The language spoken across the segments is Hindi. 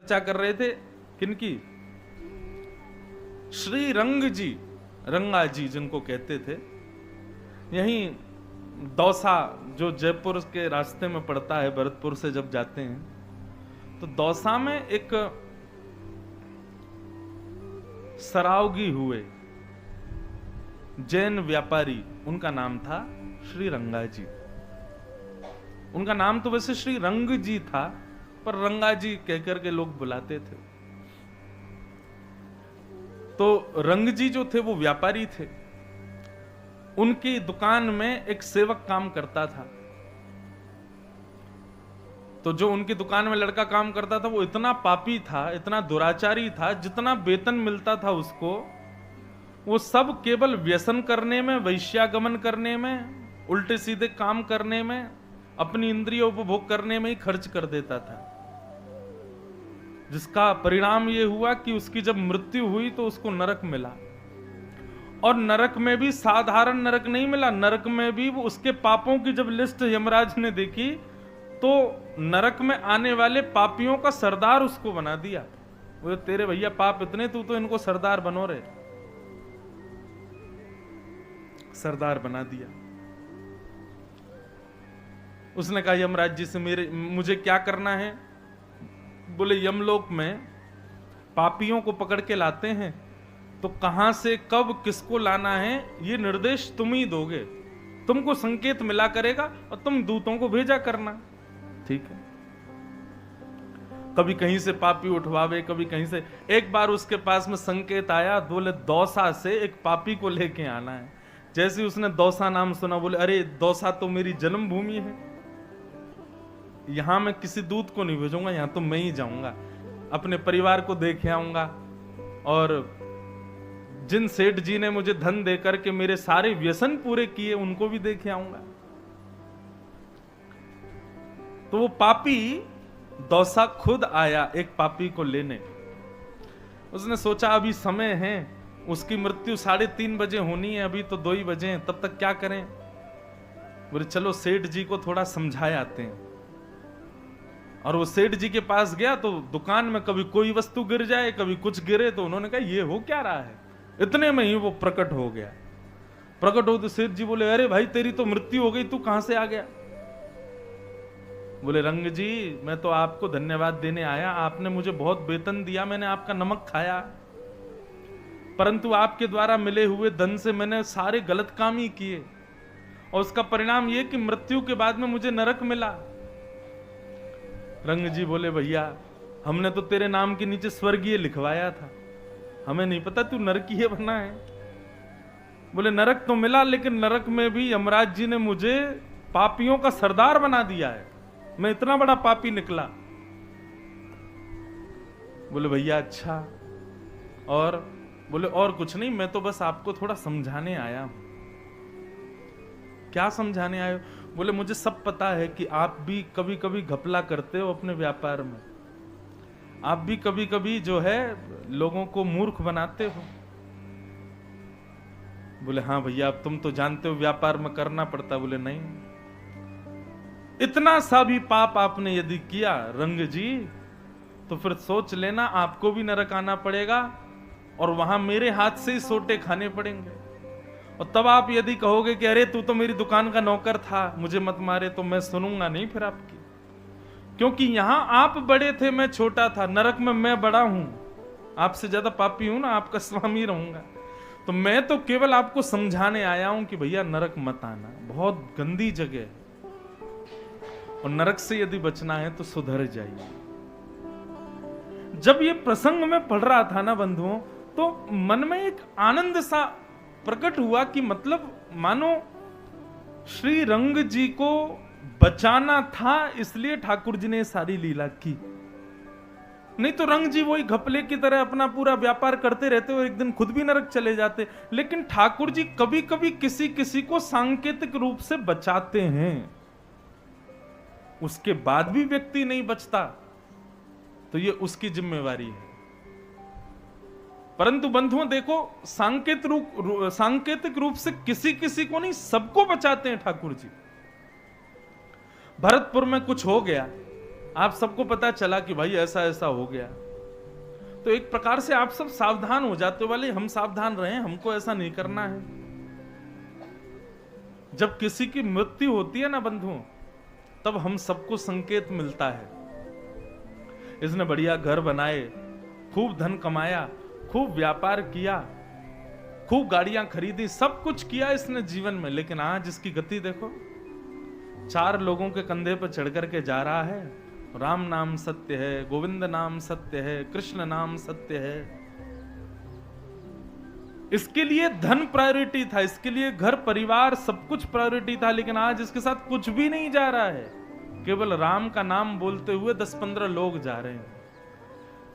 चर्चा कर रहे थे किनकी? श्री रंग जी, रंगा जी जिनको कहते थे। यहीं दौसा जो जयपुर के रास्ते में पड़ता है, भरतपुर से जब जाते हैं तो दौसा में एक सरावगी हुए जैन व्यापारी, उनका नाम था श्री रंगा जी। उनका नाम तो वैसे श्री रंग जी था, पर रंगा जी कहकर के लोग बुलाते थे। तो रंग जी जो थे वो व्यापारी थे। उनकी दुकान में एक सेवक काम करता था। तो जो उनकी दुकान में लड़का काम करता था वो इतना पापी था, इतना दुराचारी था, जितना वेतन मिलता था उसको वो सब केवल व्यसन करने में, वैश्यागमन करने में, उल्टे सीधे काम करने में, अपनी इंद्रिय उपभोग करने में ही खर्च कर देता था। जिसका परिणाम ये हुआ कि उसकी जब मृत्यु हुई तो उसको नरक मिला। और नरक में भी साधारण नरक नहीं मिला, नरक में भी वो उसके पापों की जब लिस्ट यमराज ने देखी तो नरक में आने वाले पापियों का सरदार उसको बना दिया। वो तेरे भैया पाप इतने, तू तो इनको सरदार बनो रे, सरदार बना दिया। उसने कहा यमराज जी से मुझे क्या करना है? बोले यमलोक में पापियों को पकड़ के लाते हैं, तो कहां से कब किसको लाना है ये निर्देश तुम ही दोगे। तुमको संकेत मिला करेगा और तुम दूतों को भेजा करना, ठीक है। कभी कहीं से पापी उठवावे, कभी कहीं से। एक बार उसके पास में संकेत आया, बोले दौसा से एक पापी को लेके आना है। जैसे उसने दौसा नाम सुना, बोले अरे दौसा तो मेरी जन्मभूमि है, यहां मैं किसी दूत को नहीं भेजूंगा, यहां तो मैं ही जाऊंगा, अपने परिवार को देख आऊंगा और जिन सेठ जी ने मुझे धन देकर के मेरे सारे व्यसन पूरे किए उनको भी देख आऊंगा। तो वो पापी दौसा खुद आया एक पापी को लेने। उसने सोचा अभी समय है, उसकी मृत्यु 3:30 बजे होनी है, अभी तो 2 ही बजे हैं, तब तक क्या करें। बोले चलो सेठ जी को थोड़ा समझाए आते हैं। और वो सेठ जी के पास गया तो दुकान में कभी कोई वस्तु गिर जाए, कभी कुछ गिरे, तो उन्होंने कहा ये हो क्या रहा है। इतने में ही वो प्रकट हो गया। प्रकट हो तो सेठ जी बोले अरे भाई तेरी तो मृत्यु हो गई, तू कहां से आ गया? बोले रंग जी मैं तो आपको धन्यवाद देने आया, आपने मुझे बहुत वेतन दिया, मैंने आपका नमक खाया, परंतु आपके द्वारा मिले हुए धन से मैंने सारे गलत काम ही किए और उसका परिणाम ये कि मृत्यु के बाद में मुझे नरक मिला। रंग जी बोले भैया हमने तो तेरे नाम के नीचे स्वर्गीय लिखवाया था, हमें नहीं पता तू नरकीय बना है। बोले नरक तो मिला, लेकिन नरक में भी यमराज जी ने मुझे पापियों का सरदार बना दिया है, मैं इतना बड़ा पापी निकला। बोले भैया अच्छा, और बोले और कुछ नहीं, मैं तो बस आपको थोड़ा समझाने आया हूं। क्या समझाने आए हो? बोले मुझे सब पता है कि आप भी कभी कभी घपला करते हो अपने व्यापार में, आप भी कभी कभी जो है लोगों को मूर्ख बनाते हो। बोले हाँ भैया अब तुम तो जानते हो व्यापार में करना पड़ता। बोले नहीं, इतना सा भी पाप आपने यदि किया रंग जी तो फिर सोच लेना आपको भी नरक आना पड़ेगा और वहां मेरे हाथ से ही सोटे खाने पड़ेंगे। और तब आप यदि कहोगे कि अरे तू तो मेरी दुकान का नौकर था, मुझे मत मारे, तो मैं सुनूंगा नहीं फिर आपकी, क्योंकि यहां आप बड़े थे मैं छोटा था, नरक में मैं बड़ा हूं, आपसे ज्यादा पापी हूं ना, आपका स्वामी रहूंगा। तो मैं तो केवल आपको समझाने आया हूं कि भैया नरक मत आना, बहुत गंदी जगह है और नरक से यदि बचना है तो सुधर जाइए। जब ये प्रसंग में पढ़ रहा था ना बंधुओं, तो मन में एक आनंद सा प्रकट हुआ कि मतलब मानो श्री रंग जी को बचाना था, इसलिए ठाकुर जी ने सारी लीला की। नहीं तो रंग जी वही घपले की तरह अपना पूरा व्यापार करते रहते और एक दिन खुद भी नरक चले जाते। लेकिन ठाकुर जी कभी कभी किसी किसी को सांकेतिक रूप से बचाते हैं, उसके बाद भी व्यक्ति नहीं बचता तो ये उसकी जिम्मेवारी है। परंतु बंधुओं देखो, सांकेतिक रूप से किसी किसी को नहीं, सबको बचाते हैं ठाकुर जी। भरतपुर में कुछ हो गया, आप सबको पता चला कि भाई ऐसा ऐसा हो गया, तो एक प्रकार से आप सब सावधान हो जाते हो, वाले हम सावधान रहें, हमको ऐसा नहीं करना है। जब किसी की मृत्यु होती है ना बंधुओं, तब हम सबको संकेत मिलता है। इसने बढ़िया घर बनाए, खूब धन कमाया, खूब व्यापार किया, खूब गाड़ियां खरीदी, सब कुछ किया इसने जीवन में, लेकिन आज इसकी गति देखो, 4 लोगों के कंधे पर चढ़ करके जा रहा है। राम नाम सत्य है, गोविंद नाम सत्य है, कृष्ण नाम सत्य है। इसके लिए धन प्रायोरिटी था, इसके लिए घर परिवार सब कुछ प्रायोरिटी था, लेकिन आज इसके साथ कुछ भी नहीं जा रहा है। केवल राम का नाम बोलते हुए 10-15 लोग जा रहे हैं।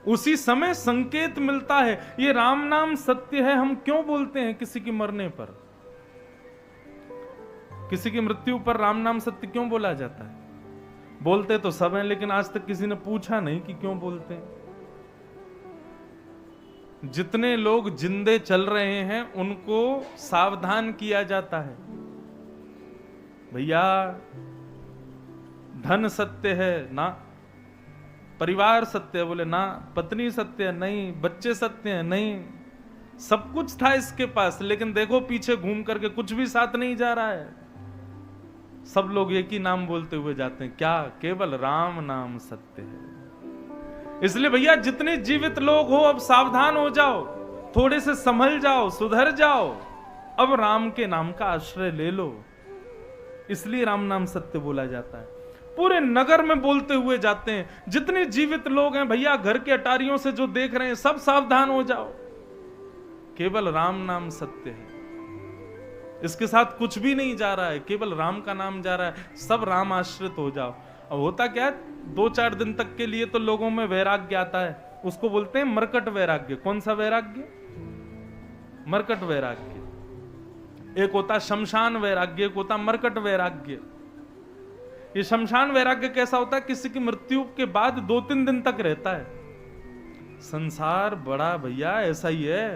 उसी समय संकेत मिलता है, ये राम नाम सत्य है हम क्यों बोलते हैं किसी की मरने पर, किसी की मृत्यु पर राम नाम सत्य क्यों बोला जाता है? बोलते तो सब हैं, लेकिन आज तक किसी ने पूछा नहीं कि क्यों बोलते हैं। जितने लोग जिंदे चल रहे हैं उनको सावधान किया जाता है, भैया धन सत्य है ना, परिवार सत्य है, बोले ना, पत्नी सत्य है नहीं, बच्चे सत्य है नहीं, सब कुछ था इसके पास, लेकिन देखो पीछे घूम करके कुछ भी साथ नहीं जा रहा है। सब लोग एक ही नाम बोलते हुए जाते हैं, क्या? केवल राम नाम सत्य है। इसलिए भैया जितने जीवित लोग हो, अब सावधान हो जाओ, थोड़े से संभल जाओ, सुधर जाओ, अब राम के नाम का आश्रय ले लो। इसलिए राम नाम सत्य बोला जाता है। पूरे नगर में बोलते हुए जाते हैं, जितने जीवित लोग हैं भैया, घर के अटारियों से जो देख रहे हैं, सब सावधान हो जाओ, केवल राम नाम सत्य है। इसके साथ कुछ भी नहीं जा रहा है, केवल राम का नाम जा रहा है, सब राम आश्रित हो जाओ। अब होता क्या है, 2-4 दिन तक के लिए तो लोगों में वैराग्य आता है, उसको बोलते हैं मरकट वैराग्य। कौन सा वैराग्य? मरकट वैराग्य। एक होता शमशान वैराग्य, एक होता मरकट वैराग्य। ये शमशान वैराग्य कैसा होता है? किसी की मृत्यु के बाद 2-3 दिन तक रहता है। संसार बड़ा भैया ऐसा ही है।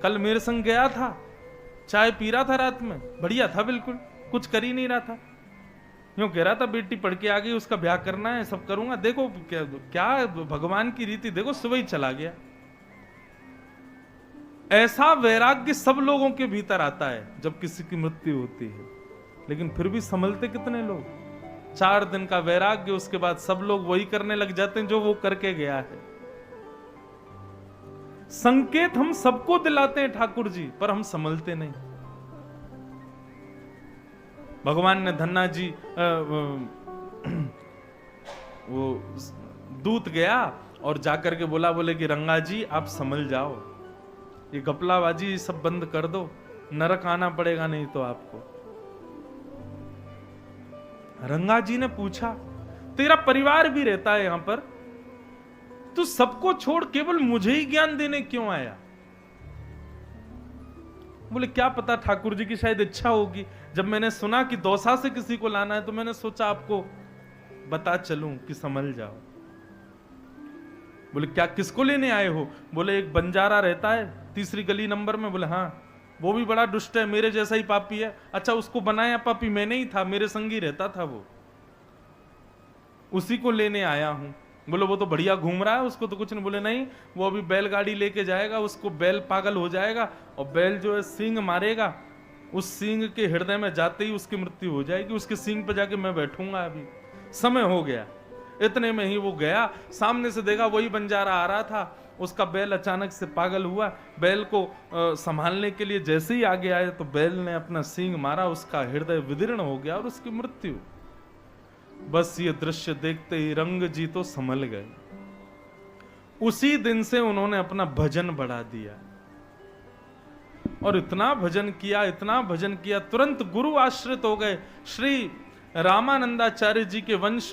कल मेरे संग गया था, चाय पी रहा था रात में, बढ़िया था, बिल्कुल कुछ कर ही नहीं रहा था, यूं कह रहा था बेटी पढ़ के आ गई, उसका ब्याह करना है, सब करूंगा। देखो क्या भगवान की रीति, देखो सुबह ही चला गया। ऐसा वैराग्य सब लोगों के भीतर आता है जब किसी की मृत्यु होती है, लेकिन फिर भी संभलते कितने लोग? 4 दिन का वैराग्य, उसके बाद सब लोग वही करने लग जाते हैं जो वो करके गया है। संकेत हम सबको दिलाते हैं ठाकुर जी, पर हम संभलते नहीं। भगवान ने धन्ना जी वो दूत गया और जाकर के बोले कि रंगा जी आप संभल जाओ, ये गपलाबाजी सब बंद कर दो, नरक आना पड़ेगा नहीं तो आपको। रंगा जी ने पूछा, तेरा परिवार भी रहता है यहां पर, तू सबको छोड़ केवल मुझे ही ज्ञान देने क्यों आया? बोले क्या पता ठाकुर जी की शायद इच्छा होगी, जब मैंने सुना कि दौसा से किसी को लाना है तो मैंने सोचा आपको बता चलूं कि संभल जाओ। बोले क्या, किसको लेने आए हो? बोले एक बंजारा रहता है 3री गली नंबर में। बोले हाँ, वो भी बड़ा दुष्ट है, मेरे जैसा ही पापी है। अच्छा, उसको बनाया पापी मैंने ही था, मेरे संग ही रहता था वो, उसी को लेने आया हूं। बोले वो तो बढ़िया घूम रहा है, उसको तो कुछ नहीं। बोले नहीं, वो अभी बैलगाड़ी लेके जाएगा, उसको बैल पागल हो जाएगा और बैल जो है सींग मारेगा, उस सींग के हृदय में जाते ही उसकी मृत्यु हो जाएगी, उसके सींग पे जाके मैं बैठूंगा, अभी समय हो गया। इतने में ही वो गया, सामने से देखा वही बंजारा आ रहा था, उसका बैल अचानक से पागल हुआ। बैल को संभालने के लिए जैसे ही आगे आए तो बैल ने अपना सींग मारा, उसका हृदय विदीर्ण हो गया और उसकी मृत्यु। बस ये दृश्य देखते ही रंग जी तो संभल गए। उसी दिन से उन्होंने अपना भजन बढ़ा दिया और इतना भजन किया, इतना भजन किया, तुरंत गुरु आश्रित हो गए। श्री रामानंदाचार्य जी के वंश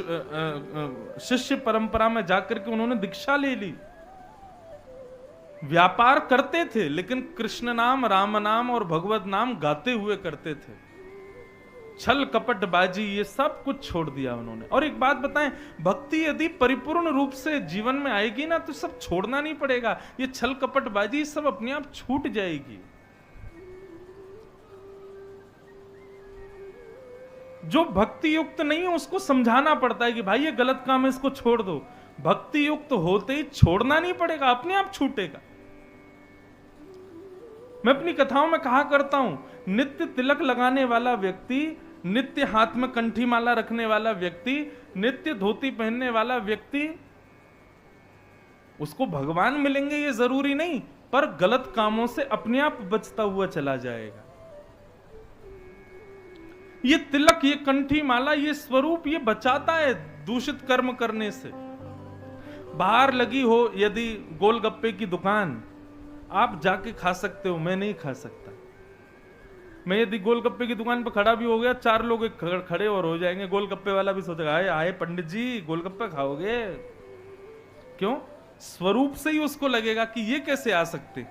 शिष्य परंपरा में जाकर के उन्होंने दीक्षा ले ली। व्यापार करते थे लेकिन कृष्ण नाम, राम नाम और भगवत नाम गाते हुए करते थे। छल कपट बाजी ये सब कुछ छोड़ दिया उन्होंने। और एक बात बताएं, भक्ति यदि परिपूर्ण रूप से जीवन में आएगी ना तो सब छोड़ना नहीं पड़ेगा, ये छल कपट बाजी सब अपने आप छूट जाएगी। जो भक्ति युक्त नहीं है उसको समझाना पड़ता है कि भाई ये गलत काम है, इसको छोड़ दो। भक्ति युक्त होते ही छोड़ना नहीं पड़ेगा, अपने आप छूटेगा। मैं अपनी कथाओं में कहा करता हूं, नित्य तिलक लगाने वाला व्यक्ति, नित्य हाथ में कंठी माला रखने वाला व्यक्ति, नित्य धोती पहनने वाला व्यक्ति, उसको भगवान मिलेंगे ये जरूरी नहीं, पर गलत कामों से अपने आप बचता हुआ चला जाएगा। ये तिलक, ये कंठी माला, ये स्वरूप ये बचाता है दूषित कर्म करने से। बाहर लगी हो यदि गोलगप्पे की दुकान, आप जाके खा सकते हो, मैं नहीं खा सकता। मैं यदि गोलगप्पे की दुकान पर खड़ा भी हो गया, 4 लोग खड़े और हो जाएंगे, गोलगप्पे वाला भी सोचेगा आए आए पंडित जी गोलगप्पे खाओगे। क्यों? स्वरूप से ही उसको लगेगा कि ये कैसे आ सकते।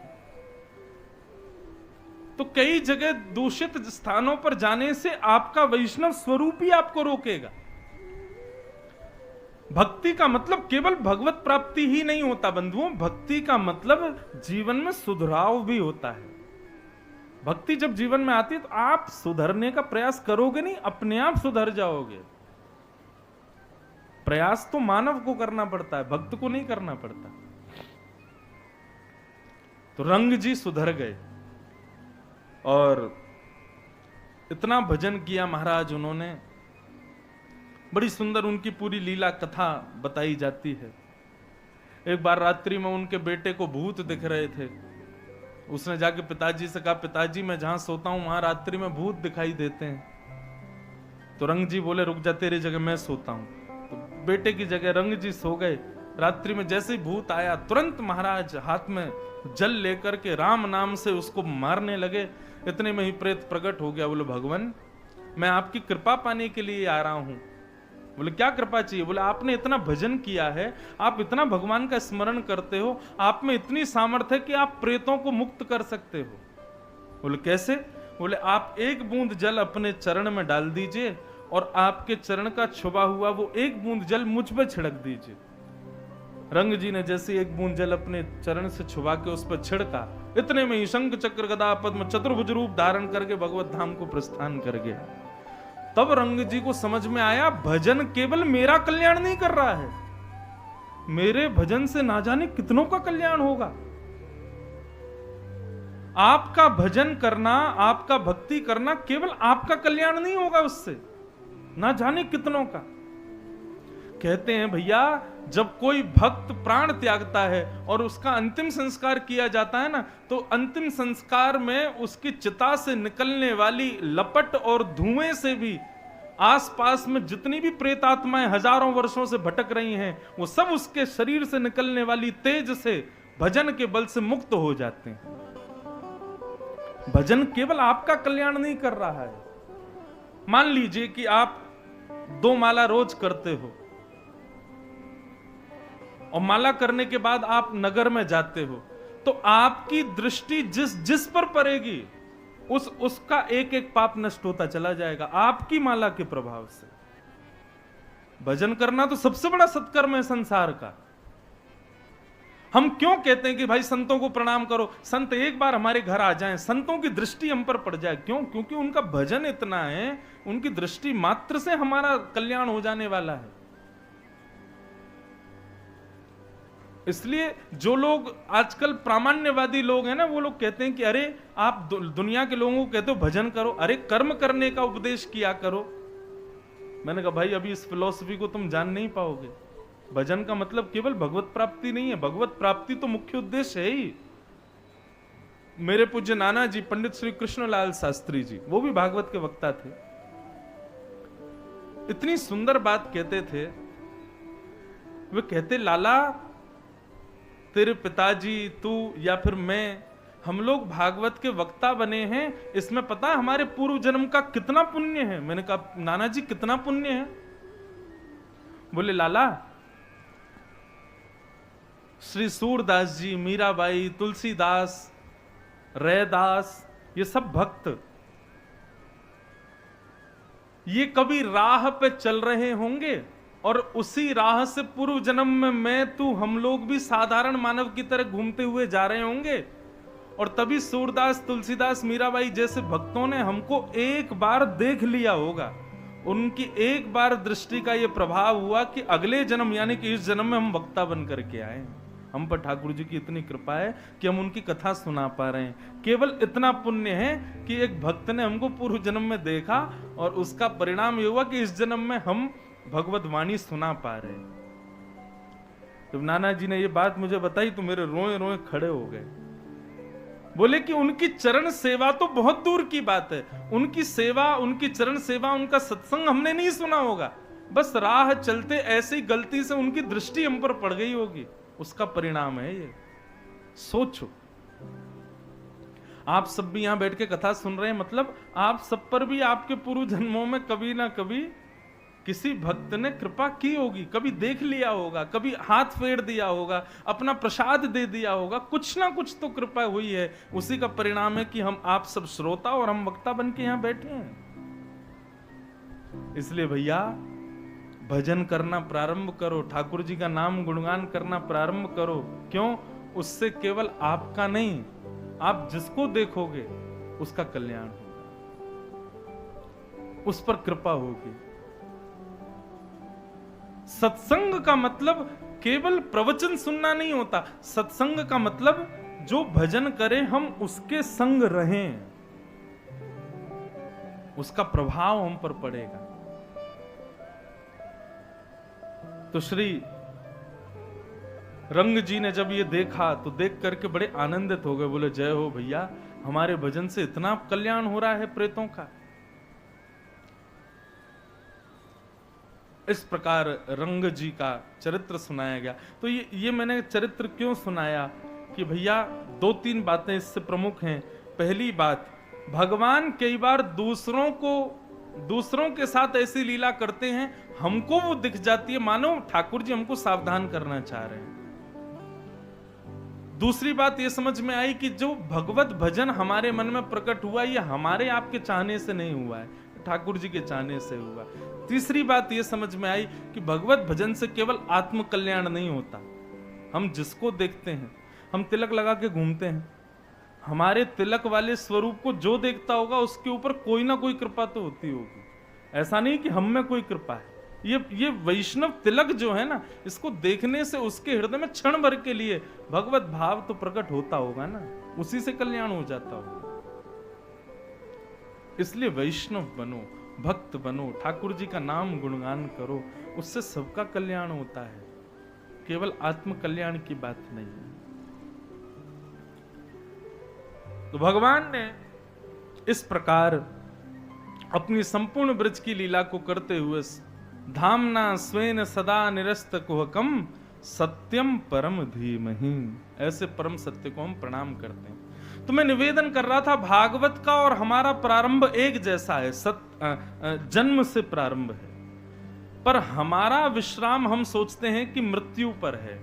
तो कई जगह दूषित स्थानों पर जाने से आपका वैष्णव स्वरूप ही आपको रोकेगा। भक्ति का मतलब केवल भगवत प्राप्ति ही नहीं होता बंधुओं, भक्ति का मतलब जीवन में सुधराव भी होता है। भक्ति जब जीवन में आती है तो आप सुधरने का प्रयास करोगे नहीं, अपने आप सुधर जाओगे। प्रयास तो मानव को करना पड़ता है, भक्त को नहीं करना पड़ता। तो रंग जी सुधर गए और इतना भजन किया महाराज उन्होंने। बड़ी सुंदर उनकी पूरी लीला कथा बताई जाती है। एक बार रात्रि में उनके बेटे को भूत दिख रहे थे। उसने जाके पिताजी से कहा, पिताजी मैं जहां सोता हूं वहां रात्रि में भूत दिखाई देते हैं। तो रंग जी बोले, रुक जा, तेरी जगह मैं सोता हूं। तो बेटे की जगह रंग जी सो गए। रात्रि में जैसे ही भूत आया, तुरंत महाराज हाथ में जल लेकर के राम नाम से उसको मारने लगे। इतने में ही प्रेत प्रकट हो गया। बोले, भगवान मैं आपकी कृपा पाने के लिए आ रहा हूं। बोले, क्या कृपा चाहिए? बोले, आपने इतना भजन किया है, आप इतना भगवान का स्मरण करते हो, आप में इतनी सामर्थ्य है कि आप प्रेतों को मुक्त कर सकते हो। बोले, कैसे? बोले, आप एक बूंद जल अपने चरण में डाल दीजिए और आपके चरण का छुपा हुआ वो एक बूंद जल मुझ पे छिड़क दीजिए। रंग जी ने जैसे एक बूंद जल अपने चरण से छुपा के उस पर छिड़का, इतने में ही शंख चक्र गदा पद्म चतुर्भुज रूप धारण करके भगवत धाम को प्रस्थान कर गया। तब रंग जी को समझ में आया, भजन केवल मेरा कल्याण नहीं कर रहा है, मेरे भजन से ना जाने कितनों का कल्याण होगा। आपका भजन करना, आपका भक्ति करना केवल आपका कल्याण नहीं होगा, उससे ना जाने कितनों का। कहते हैं भैया, जब कोई भक्त प्राण त्यागता है और उसका अंतिम संस्कार किया जाता है ना, तो अंतिम संस्कार में उसकी चिता से निकलने वाली लपट और धुएं से भी आसपास में जितनी भी प्रेत आत्माएं हजारों वर्षों से भटक रही हैं, वो सब उसके शरीर से निकलने वाली तेज से, भजन के बल से मुक्त हो जाते हैं। भजन केवल आपका कल्याण नहीं कर रहा है। मान लीजिए कि आप 2 माला रोज करते हो और माला करने के बाद आप नगर में जाते हो, तो आपकी दृष्टि जिस पर पड़ेगी उसका एक एक पाप नष्ट होता चला जाएगा आपकी माला के प्रभाव से। भजन करना तो सबसे बड़ा सत्कर्म है संसार का। हम क्यों कहते हैं कि भाई संतों को प्रणाम करो, संत एक बार हमारे घर आ जाएं, संतों की दृष्टि हम पर पड़ जाए? क्यों? क्योंकि उनका भजन इतना है, उनकी दृष्टि मात्र से हमारा कल्याण हो जाने वाला है। इसलिए जो लोग आजकल प्रामाण्यवादी लोग हैं ना, वो लोग कहते हैं कि अरे आप दुनिया के लोगों को कहते हो भजन करो, अरे कर्म करने का उपदेश किया करो। मैंने कहा भाई अभी इस फिलॉसफी को तुम जान नहीं पाओगे। भजन का मतलब केवल भगवत प्राप्ति नहीं है, भगवत प्राप्ति तो मुख्य उद्देश्य है ही। मेरे पूज्य नाना जी पंडित श्री कृष्णलाल शास्त्री जी, वो भी भागवत के वक्ता थे, इतनी सुंदर बात कहते थे। वे कहते, लाला तेरे पिताजी, तू या फिर मैं, हम लोग भागवत के वक्ता बने हैं, इसमें पता है हमारे पूर्व जन्म का कितना पुण्य है? मैंने कहा नाना जी कितना पुण्य है? बोले, लाला श्री सूरदास जी, मीराबाई, तुलसीदास, रैदास, ये सब भक्त, ये कभी राह पे चल रहे होंगे और उसी राह से पूर्व जन्म में मैं, तू, हम लोग भी साधारण मानव की तरह घूमते हुए जा रहे होंगे, और तभी सूरदास, तुलसीदास, मीराबाई जैसे भक्तों ने हमको एक बार देख लिया होगा। उनकी एक बार दृष्टि का ये प्रभाव हुआ कि अगले जन्म यानी कि इस जन्म में हम वक्ता बन करके आए। हम पर ठाकुर जी की इतनी कृपा है कि हम उनकी कथा सुना पा रहे हैं। केवल इतना पुण्य है कि एक भक्त ने हमको पूर्व जन्म में देखा और उसका परिणाम ये हुआ कि इस जन्म में हम भगवत वाणी सुना पा रहे हैं। जब नाना जी ने ये बात मुझे बताई तो मेरे रोए रोए खड़े हो गए। बोले कि उनकी चरण सेवा तो बहुत दूर की बात है, उनकी सेवा, उनकी चरण सेवा, उनका सत्संग हमने नहीं सुना होगा, बस राह चलते ऐसी गलती से उनकी दृष्टि हम पर पड़ गई होगी, उसका परिणाम है ये। सोचो, आप सब भी यहां बैठ के कथा सुन रहे हैं, मतलब आप सब पर भी आपके पूर्व जन्मों में कभी ना कभी किसी भक्त ने कृपा की होगी, कभी देख लिया होगा, कभी हाथ फेर दिया होगा, अपना प्रसाद दे दिया होगा, कुछ ना कुछ तो कृपा हुई है। उसी का परिणाम है कि हम आप सब श्रोता और हम वक्ता बन के यहां बैठे हैं। इसलिए भैया भजन करना प्रारंभ करो, ठाकुर जी का नाम गुणगान करना प्रारंभ करो। क्यों? उससे केवल आपका नहीं, आप जिसको देखोगे उसका कल्याण होगा, उस पर कृपा होगी। सत्संग का मतलब केवल प्रवचन सुनना नहीं होता, सत्संग का मतलब जो भजन करे हम उसके संग रहें, उसका प्रभाव हम पर पड़ेगा। तो श्री रंग जी ने जब ये देखा तो देख करके बड़े आनंदित हो गए। बोले जय हो भैया, हमारे भजन से इतना कल्याण हो रहा है प्रेतों का। इस प्रकार रंग जी का चरित्र सुनाया गया। तो ये मैंने चरित्र क्यों सुनाया कि भैया दो तीन बातें इससे प्रमुख हैं। पहली बात, भगवान कई बार दूसरों के साथ ऐसी लीला करते हैं, हमको वो दिख जाती है मानो ठाकुर जी हमको सावधान करना चाह रहे हैं। दूसरी बात ये समझ में आई कि जो भगवत भजन हमारे मन में प्रकट हुआ, ये हमारे आपके चाहने से नहीं हुआ है, ठाकुर जी के चाहने से हुआ। तीसरी बात ये समझ में आई कि भगवत भजन से केवल आत्म कल्याण नहीं होता। हम जिसको देखते हैं, हम तिलक लगा के घूमते हैं, हमारे तिलक वाले स्वरूप को जो देखता होगा उसके ऊपर कोई ना कोई कृपा तो होती होगी। ऐसा नहीं कि हम में कोई कृपा है। ये वैष्णव तिलक जो है ना, इसको देखने से उसके हृदय में क्षण भर के लिए भगवत भाव तो प्रकट होता होगा ना, उसी से कल्याण हो जाता होगा। इसलिए वैष्णव बनो, भक्त बनो, ठाकुर जी का नाम गुणगान करो, उससे सबका कल्याण होता है, केवल आत्म कल्याण की बात नहीं है। तो भगवान ने इस प्रकार अपनी संपूर्ण ब्रज की लीला को करते हुए धामना स्वेन सदा निरस्त कुहकम सत्यम परम धीमहि, ऐसे परम सत्य को हम प्रणाम करते हैं। तो मैं निवेदन कर रहा था, भागवत का और हमारा प्रारंभ एक जैसा है, जन्म से प्रारंभ है, पर हमारा विश्राम हम सोचते हैं कि मृत्यु पर है।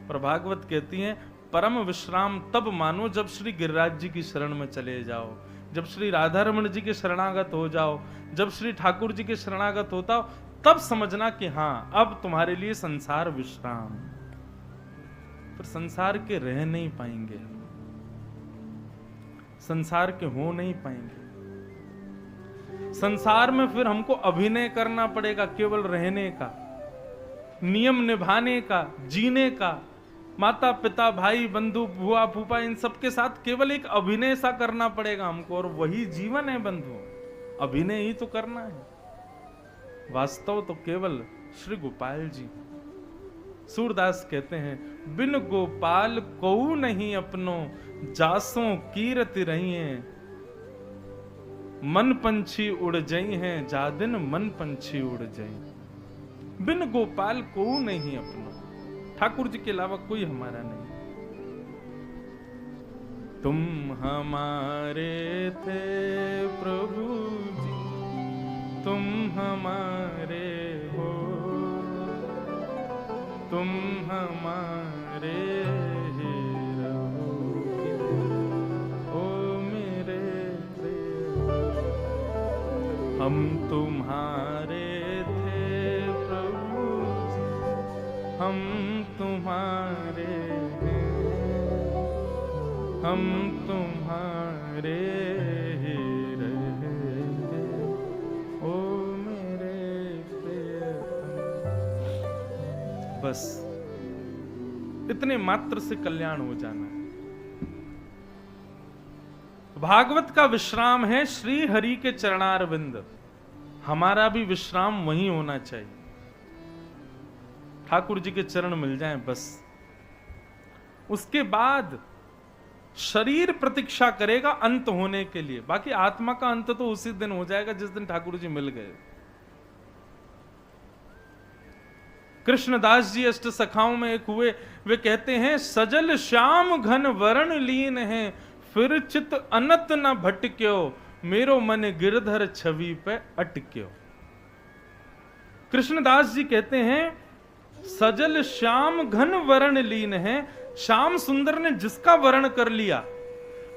पर भागवत कहती है परम विश्राम तब मानो जब श्री गिरिराज जी की शरण में चले जाओ, जब श्री राधा रमण जी के शरणागत हो जाओ, जब श्री ठाकुर जी के शरणागत होता हो, तब समझना कि हाँ अब तुम्हारे लिए संसार विश्राम। पर संसार के रह नहीं पाएंगे, संसार के हो नहीं पाएंगे। संसार में फिर हमको अभिनय करना पड़ेगा, केवल रहने का, नियम निभाने का, जीने का, माता पिता भाई बंधु बुआ फूफा इन सबके साथ केवल एक अभिनय सा करना पड़ेगा हमको, और वही जीवन है बंधु, अभिनय ही तो करना है। वास्तव तो केवल श्री गोपाल जी। सूरदास कहते हैं बिन गोपाल कोऊ नहीं अपनो, जासों कीरति रही हैं, मन पंछी उड़ जाई हैं, जा दिन मन पंछी उड़ जाई। बिन गोपाल कोऊ नहीं अपनो, ठाकुर जी के अलावा कोई हमारा नहीं। तुम हमारे थे प्रभु जी, तुम हमारे हो, तुम हमारे ही रहोगे, ओ मेरे हम तुम्हारे थे प्रभु जी, हम तुम्हारे हैं, हम तुम्हारे ही रहेंगे, ओ मेरे बस इतने मात्र से कल्याण हो जाना है। भागवत का विश्राम है श्री हरि के चरणारविंद, हमारा भी विश्राम वहीं होना चाहिए। ठाकुर जी के चरण मिल जाएं बस। उसके बाद शरीर प्रतीक्षा करेगा अंत होने के लिए, बाकी आत्मा का अंत तो उसी दिन हो जाएगा जिस दिन ठाकुर जी मिल गए। कृष्णदास जी अष्ट सखाओं में एक हुए, वे कहते हैं सजल श्याम घन वरण लीन है, फिर चित अनत न भटक्यो, मेरो मन गिरधर छवि पे अटक्यो। कृष्णदास जी कहते हैं सजल श्याम घन वरण लीन है, श्याम सुंदर ने जिसका वर्ण कर लिया,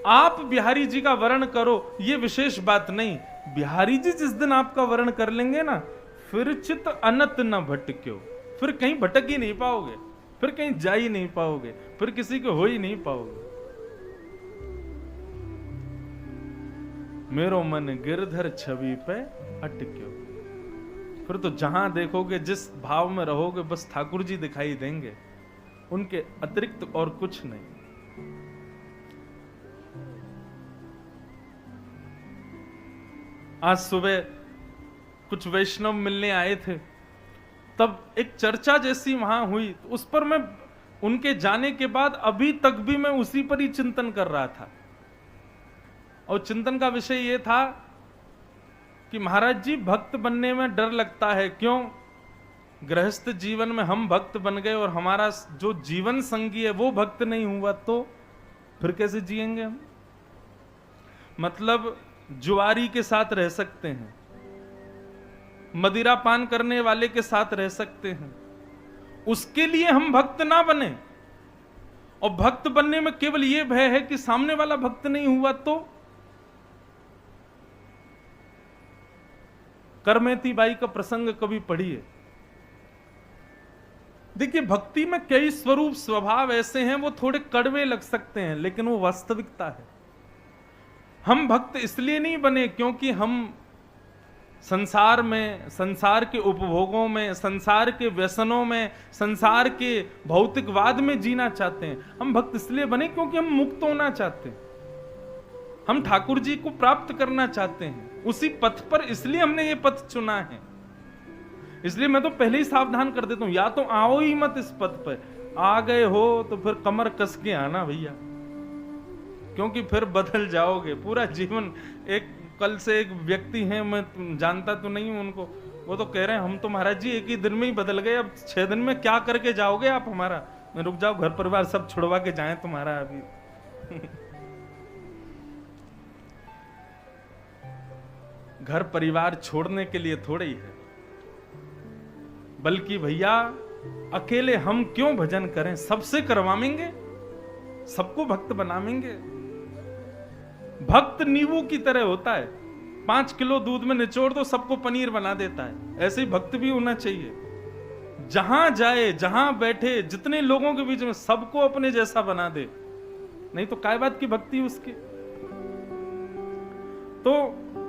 आप बिहारी जी का वर्ण करो ये विशेष बात नहीं, बिहारी जी जिस दिन आपका वर्ण कर लेंगे ना, फिर चित अनत न भटक्यो, फिर कहीं भटक ही नहीं पाओगे, फिर कहीं जा ही नहीं पाओगे, फिर किसी को हो ही नहीं पाओगे। मेरो मन गिरधर छवि पे अटक्यो, फिर तो जहां देखोगे जिस भाव में रहोगे बस ठाकुर जी दिखाई देंगे, उनके अतिरिक्त और कुछ नहीं। आज सुबह कुछ वैष्णव मिलने आए थे, तब एक चर्चा जैसी वहां हुई, तो उस पर मैं उनके जाने के बाद अभी तक भी मैं उसी पर ही चिंतन कर रहा था। और चिंतन का विषय यह था कि महाराज जी भक्त बनने में डर लगता है, क्यों? गृहस्थ जीवन में हम भक्त बन गए और हमारा जो जीवन संगी है वो भक्त नहीं हुआ तो फिर कैसे जिएंगे हम? मतलब जुआरी के साथ रह सकते हैं, मदिरा पान करने वाले के साथ रह सकते हैं, उसके लिए हम भक्त ना बने। और भक्त बनने में केवल यह भय है कि सामने वाला भक्त नहीं हुआ तो। करमेती बाई का प्रसंग कभी पढ़िए। देखिए भक्ति में कई स्वरूप स्वभाव ऐसे हैं, वो थोड़े कड़वे लग सकते हैं लेकिन वो वास्तविकता है। हम भक्त इसलिए नहीं बने क्योंकि हम संसार में, संसार के उपभोगों में, संसार के व्यसनों में, संसार के भौतिकवाद में जीना चाहते हैं। हम भक्त इसलिए बने क्योंकि हम मुक्त होना चाहते हैं, हम ठाकुर जी को प्राप्त करना चाहते हैं। उसी पथ पर इसलिए हमने ये पथ चुना है। इसलिए मैं तो पहले ही सावधान कर देता हूं, या तो आओ ही मत इस पथ पर, आ गए हो तो फिर कमर कस के आना भैया, क्योंकि फिर बदल जाओगे पूरा जीवन। एक कल से एक व्यक्ति हैं, मैं जानता तो नहीं हूं उनको, वो तो कह रहे हैं हम तो महाराज जी एक ही दिन में ही बदल गए, अब 6 दिन में क्या करके जाओगे आप हमारा? मैं रुक जाओ, घर परिवार सब छुड़वा के जाएं तुम्हारा अभी। घर परिवार छोड़ने के लिए थोड़े ही है, बल्कि भैया अकेले हम क्यों भजन करें, सबसे करवाएंगे, सबको भक्त बनाएंगे। भक्त नींबू की तरह होता है, 5 किलो दूध में निचोड़ दो सबको पनीर बना देता है। ऐसे ही भक्त भी होना चाहिए, जहां जाए जहां बैठे जितने लोगों के बीच में सबको अपने जैसा बना दे, नहीं तो काय बात की भक्ति उसकी। तो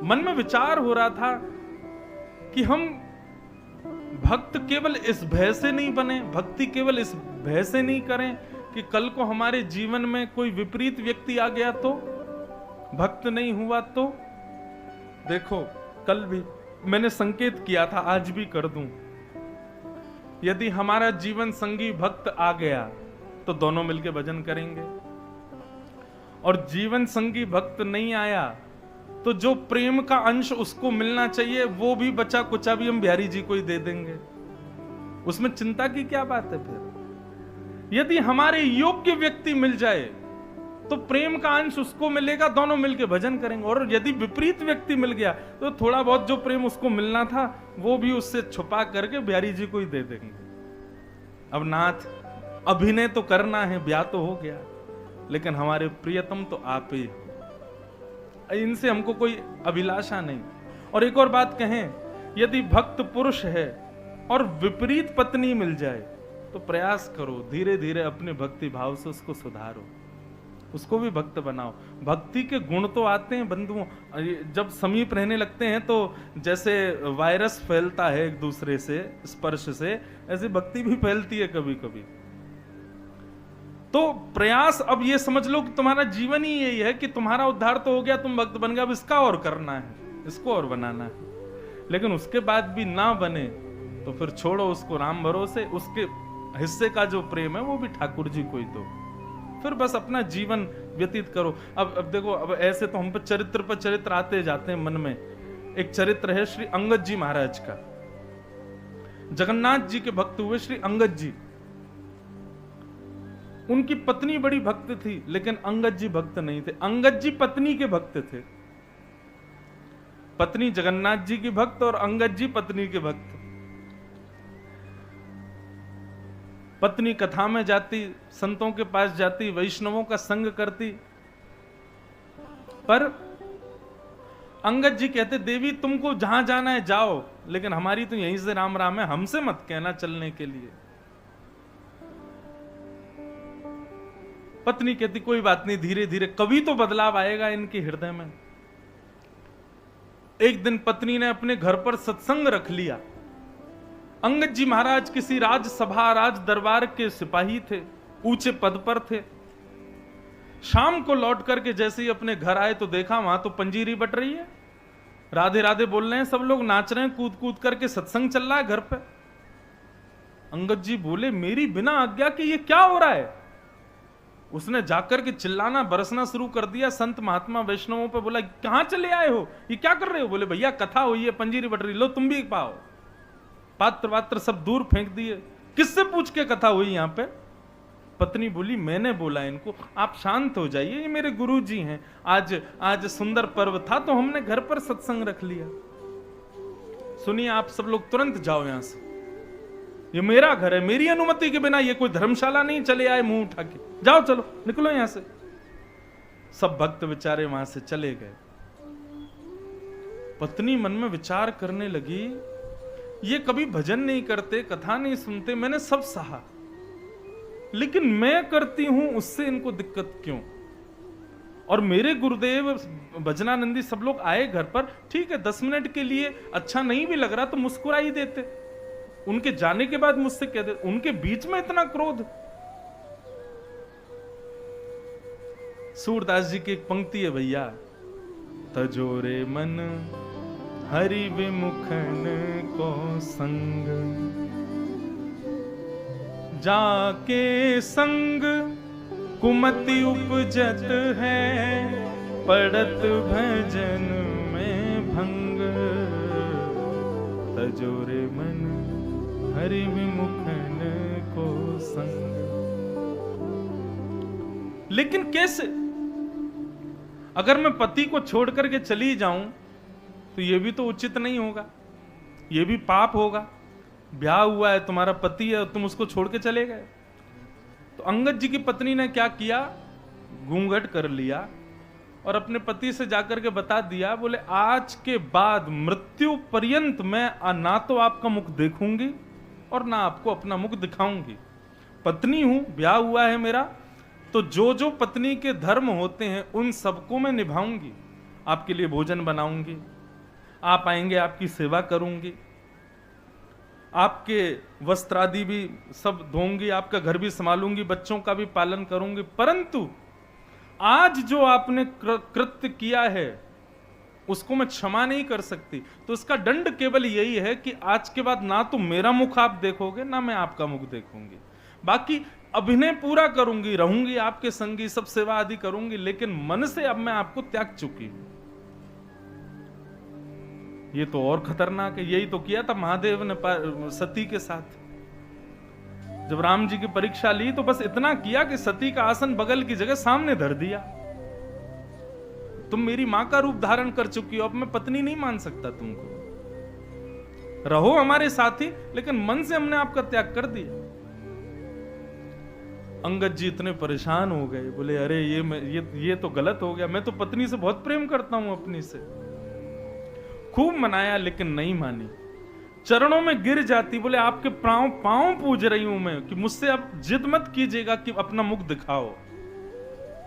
मन में विचार हो रहा था कि हम भक्त केवल इस भय से नहीं बने, भक्ति केवल इस भय से नहीं करें कि कल को हमारे जीवन में कोई विपरीत व्यक्ति आ गया तो, भक्त नहीं हुआ तो। देखो कल भी मैंने संकेत किया था, आज भी कर दूं, यदि हमारा जीवन संगी भक्त आ गया तो दोनों मिलकर भजन करेंगे, और जीवन संगी भक्त नहीं आया तो जो प्रेम का अंश उसको मिलना चाहिए वो भी बचा कुचा भी हम बिहारी जी को ही दे देंगे। उसमें चिंता की क्या बात है? फिर यदि हमारे योग्य व्यक्ति मिल जाए तो प्रेम का अंश उसको मिलेगा, दोनों मिलके भजन करेंगे। और यदि विपरीत व्यक्ति मिल गया तो थोड़ा बहुत जो प्रेम उसको मिलना था वो भी उससे छुपा करके बिहारी जी को ही दे देंगे। अब नाथ अभिनय तो करना है, ब्याह तो हो गया, लेकिन हमारे प्रियतम तो आप ही, इनसे हमको कोई अभिलाषा नहीं। और एक और बात कहें, यदि भक्त पुरुष है और विपरीत पत्नी मिल जाए तो प्रयास करो, धीरे धीरे अपने भक्ति भाव से उसको सुधारो। उसको भी भक्त बनाओ। भक्ति के गुण तो आते हैं बंधुओं, जब समीप रहने लगते हैं तो जैसे वायरस फैलता है एक दूसरे से स्पर्श से, ऐसे भक्ति भी फैलती है कभी कभी। तो प्रयास अब ये समझ लो कि तुम्हारा जीवन ही यही है कि तुम्हारा उद्धार तो हो गया, तुम भक्त बन गए, अब इसका और करना है, इसको और बनाना है। लेकिन उसके बाद भी ना बने तो फिर छोड़ो उसको राम भरोसे, उसके हिस्से का जो प्रेम है वो भी ठाकुर जी को ही दो, फिर बस अपना जीवन व्यतीत करो। अब देखो, अब ऐसे तो हम पर चरित्र आते जाते हैं मन में। एक चरित्र है श्री अंगद जी महाराज का। जगन्नाथ जी के भक्त हुए श्री अंगद जी। उनकी पत्नी बड़ी भक्त थी, लेकिन अंगद जी भक्त नहीं थे। अंगद जी पत्नी के भक्त थे, पत्नी जगन्नाथ जी की भक्त और अंगद जी पत्नी के भक्त। पत्नी कथा में जाती, संतों के पास जाती, वैष्णवों का संग करती, पर अंगद जी कहते देवी तुमको जहां जाना है जाओ, लेकिन हमारी तो यहीं से राम राम है, हमसे मत कहना चलने के लिए। पत्नी कहती कोई बात नहीं, धीरे धीरे कभी तो बदलाव आएगा इनके हृदय में। एक दिन पत्नी ने अपने घर पर सत्संग रख लिया। अंगद जी महाराज किसी राजसभा राज दरबार के सिपाही थे, ऊंचे पद पर थे। शाम को लौट करके जैसे ही अपने घर आए तो देखा वहां तो पंजीरी बट रही है, राधे राधे बोल रहे हैं, सब लोग नाच रहे हैं, कूद कूद करके सत्संग चल रहा है घर पे। अंगद जी बोले मेरी बिना आज्ञा के ये क्या हो रहा है। उसने जाकर के चिल्लाना बरसना शुरू कर दिया संत महात्मा वैष्णवों पे। बोला कहां चले आए हो, ये क्या कर रहे हो। बोले भैया कथा हुई है, पंजीरी बट रही, लो तुम भी पाओ। पात्र वात्र सब दूर फेंक दिए। किससे पूछ के कथा हुई यहां पे। पत्नी बोली मैंने बोला इनको, आप शांत हो जाइए, ये मेरे गुरु जी हैं, आज सुंदर पर्व था तो हमने घर पर सत्संग रख लिया। सुनिए आप सब लोग तुरंत जाओ यहां से, ये मेरा घर है, मेरी अनुमति के बिना ये कोई धर्मशाला नहीं, चले आए मुंह उठा के, जाओ चलो निकलो यहां से। सब भक्त बेचारे वहां से चले गए। पत्नी मन में विचार करने लगी ये कभी भजन नहीं करते, कथा नहीं सुनते, मैंने सब सहा, लेकिन मैं करती हूं उससे इनको दिक्कत क्यों। और मेरे गुरुदेव भजनानंदी सब लोग आए घर पर, ठीक है 10 मिनट के लिए अच्छा नहीं भी लग रहा तो मुस्कुरा ही देते, उनके जाने के बाद मुझसे कह देते, उनके बीच में इतना क्रोध। सूरदास जी की एक पंक्ति है भैया, तजोरे मन हरि विमुखन को संग, जाके संग कुमति उपजत है, पड़त भजन में भंग। तजोरे मन हरि विमुखन को संग। लेकिन कैसे, अगर मैं पति को छोड़ करके चली जाऊं तो यह भी तो उचित नहीं होगा, यह भी पाप होगा। ब्याह हुआ है, तुम्हारा पति है, तुम उसको छोड़ के चले गए। तो अंगद जी की पत्नी ने क्या किया, घूंघट कर लिया और अपने पति से जाकर के बता दिया, बोले आज के बाद मृत्यु पर्यंत मैं ना तो आपका मुख देखूंगी और ना आपको अपना मुख दिखाऊंगी। पत्नी हूं, ब्याह हुआ है मेरा, तो जो जो पत्नी के धर्म होते हैं उन सबको मैं निभाऊंगी। आपके लिए भोजन बनाऊंगी, आप आएंगे आपकी सेवा करूंगी, आपके वस्त्र आदि भी सब धोऊंगी, आपका घर भी संभालूंगी, बच्चों का भी पालन करूंगी। परंतु आज जो आपने कृत्य किया है उसको मैं क्षमा नहीं कर सकती। तो इसका दंड केवल यही है कि आज के बाद ना तो मेरा मुख आप देखोगे ना मैं आपका मुख देखूंगी। बाकी अभिनय पूरा करूंगी, रहूंगी आपके संगी, सब सेवा आदि करूंगी, लेकिन मन से अब मैं आपको त्याग चुकी हूं। ये तो और खतरनाक है। यही तो किया था महादेव ने सती के साथ। जब राम जी की परीक्षा ली तो बस इतना किया कि सती का आसन बगल की जगह सामने धर दिया। तुम मेरी मां का रूप धारण कर चुकी हो, अब मैं पत्नी नहीं मान सकता तुमको, रहो हमारे साथी, लेकिन मन से हमने आपका त्याग कर दिया। अंगद जी इतने परेशान हो गए, बोले अरे ये तो गलत हो गया, मैं तो पत्नी से बहुत प्रेम करता हूं अपनी से। खूब मनाया लेकिन नहीं मानी, चरणों में गिर जाती, बोले आपके पांव पूज रही हूं मैं कि मुझसे अब जिद मत कीजिएगा कि अपना मुख दिखाओ।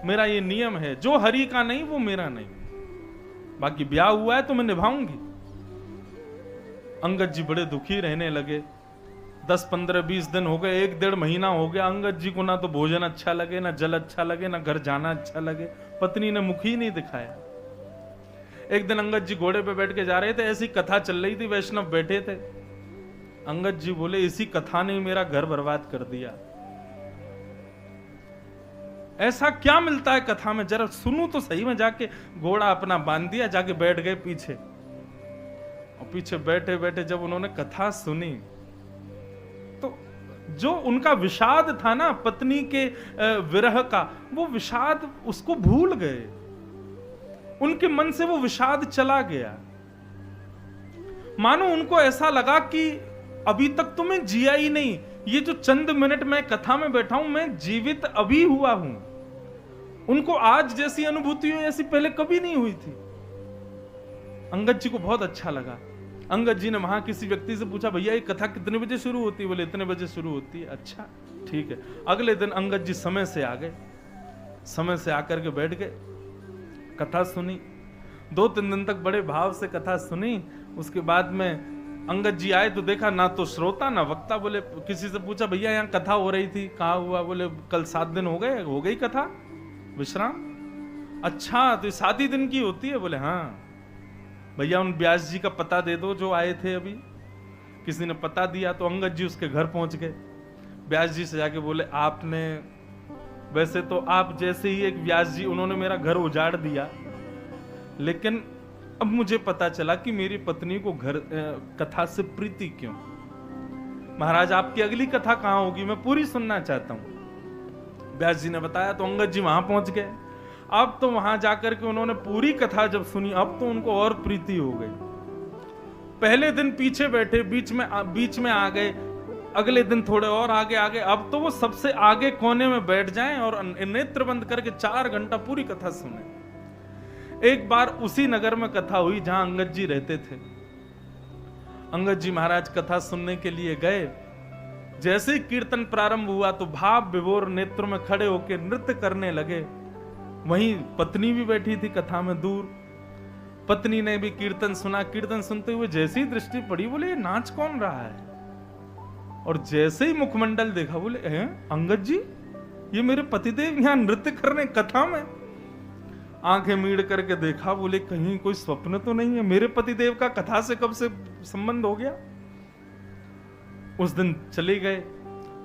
मेरा ये नियम है, जो हरि का नहीं वो मेरा नहीं, बाकी ब्याह हुआ है तो मैं निभाऊंगी। अंगद जी बड़े दुखी रहने लगे। 10, 15, 20 दिन हो गए, 1-1.5 महीना हो गया। अंगद जी को ना तो भोजन अच्छा लगे, ना जल अच्छा लगे, ना घर जाना अच्छा लगे। पत्नी ने मुख ही नहीं दिखाया। एक दिन अंगद जी घोड़े पे बैठ के जा रहे थे, ऐसी कथा चल रही थी, वैष्णव बैठे थे। अंगद जी बोले, इसी कथा ने मेरा घर बर्बाद कर दिया। ऐसा क्या मिलता है कथा में, जरा सुनूं तो सही। में जाके घोड़ा अपना बांध दिया, जाके बैठ गए पीछे। और पीछे बैठे बैठे जब उन्होंने कथा सुनी तो जो उनका विषाद था ना पत्नी के विरह का, वो विषाद उसको भूल गए। उनके मन से वो विषाद चला गया। मानो उनको ऐसा लगा कि अभी तक तो मैं जिया ही नहीं, ये जो चंद मिनट मैं कथा में बैठा हूं, मैं जीवित अभी हुआ हूं। उनको आज जैसी अनुभूति हुई ऐसी पहले कभी नहीं हुई थी। अंगद जी को बहुत अच्छा लगा। अंगद जी ने वहां किसी व्यक्ति से पूछा, भैया ये कथा कितने बजे शुरू होती है? बोले इतने बजे शुरू होती है। अच्छा ठीक है। अगले दिन अंगद जी समय से आ गए, समय से आकर के बैठ गए, कथा सुनी। 2-3 दिन तक बड़े भाव से कथा सुनी। उसके बाद में अंगद जी आए तो देखा ना तो श्रोता ना वक्ता। बोले, किसी से पूछा, भैया यहाँ कथा हो रही थी, कहाँ हुआ? बोले कल 7 दिन हो गए, हो गई कथा, विश्राम। अच्छा तो 7 ही दिन की होती है? बोले हाँ। भैया उन व्यास जी का पता दे दो जो आए थे अभी। किसी ने पता दिया तो अंगद जी उसके घर पहुंच गए। व्यास जी से जाके बोले, आपने, वैसे तो आप जैसे ही एक व्यास जी, उन्होंने मेरा घर उजाड़ दिया, लेकिन अब मुझे पता चला कि मेरी पत्नी को घर कथा से प्रीति क्यों। महाराज आपकी अगली कथा कहां होगी, मैं पूरी सुनना चाहता हूं। व्यास जी ने बताया तो अंगद जी वहां पहुंच गए। अब तो वहां जाकर के उन्होंने पूरी कथा जब सुनी, अब तो उनको और प्रीति हो गई। पहले दिन पीछे बैठे, बीच में आ गए, अगले दिन थोड़े और आगे आगे, अब तो वो सबसे आगे कोने में बैठ जाएं और नेत्र बंद करके 4 घंटा पूरी कथा सुने। एक बार उसी नगर में कथा हुई जहां अंगद जी रहते थे। अंगद जी महाराज कथा सुनने के लिए गए। जैसे ही कीर्तन प्रारंभ हुआ तो भाव विभोर नेत्र में खड़े होकर नृत्य करने लगे। वहीं पत्नी भी बैठी थी कथा में दूर। पत्नी ने भी कीर्तन सुना। कीर्तन सुनते हुए जैसी दृष्टि पड़ी, बोले ये नाच कौन रहा है? और जैसे ही मुखमंडल देखा, बोले अंगद जी, ये मेरे पतिदेव यहाँ नृत्य कर रहे कथा में। आंखें मीड़ करके देखा, बोले कहीं कोई स्वप्न तो नहीं है? मेरे पतिदेव का कथा से कब से संबंध हो गया? उस दिन चले गए।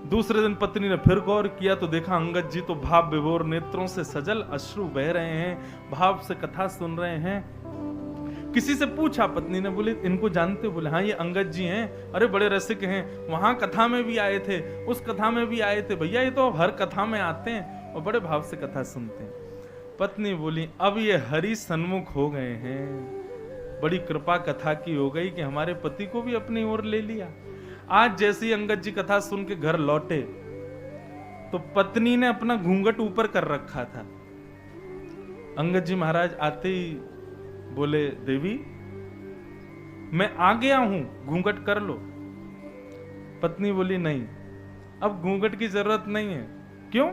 दूसरे दिन पत्नी ने फिर गौर किया तो देखा अंगद जी तो भाव विभोर नेत्रों से सजल, अश्रु बह रहे हैं, भाव से कथा सुन रहे हैं। किसी से पूछा, पत्नी ने, बोले इनको जानते? बोले हाँ ये अंगद जी हैं, अरे बड़े रसिक हैं, वहां कथा में भी आए थे, उस कथा में भी आए थे। भैया ये तो हर कथा में आते हैं और बड़े भाव से कथा सुनते हैं। पत्नी बोली, अब ये हरि सन्मुख हो गए हैं, बड़ी कृपा कथा की हो गई कि हमारे पति को भी अपनी ओर ले लिया। आज जैसे ही अंगद जी कथा सुन के घर लौटे तो पत्नी ने अपना घूंघट ऊपर कर रखा था। अंगद जी महाराज आते ही बोले, देवी मैं आ गया हूं, घूंघट कर लो। पत्नी बोली, नहीं अब घूंघट की जरूरत नहीं है। क्यों?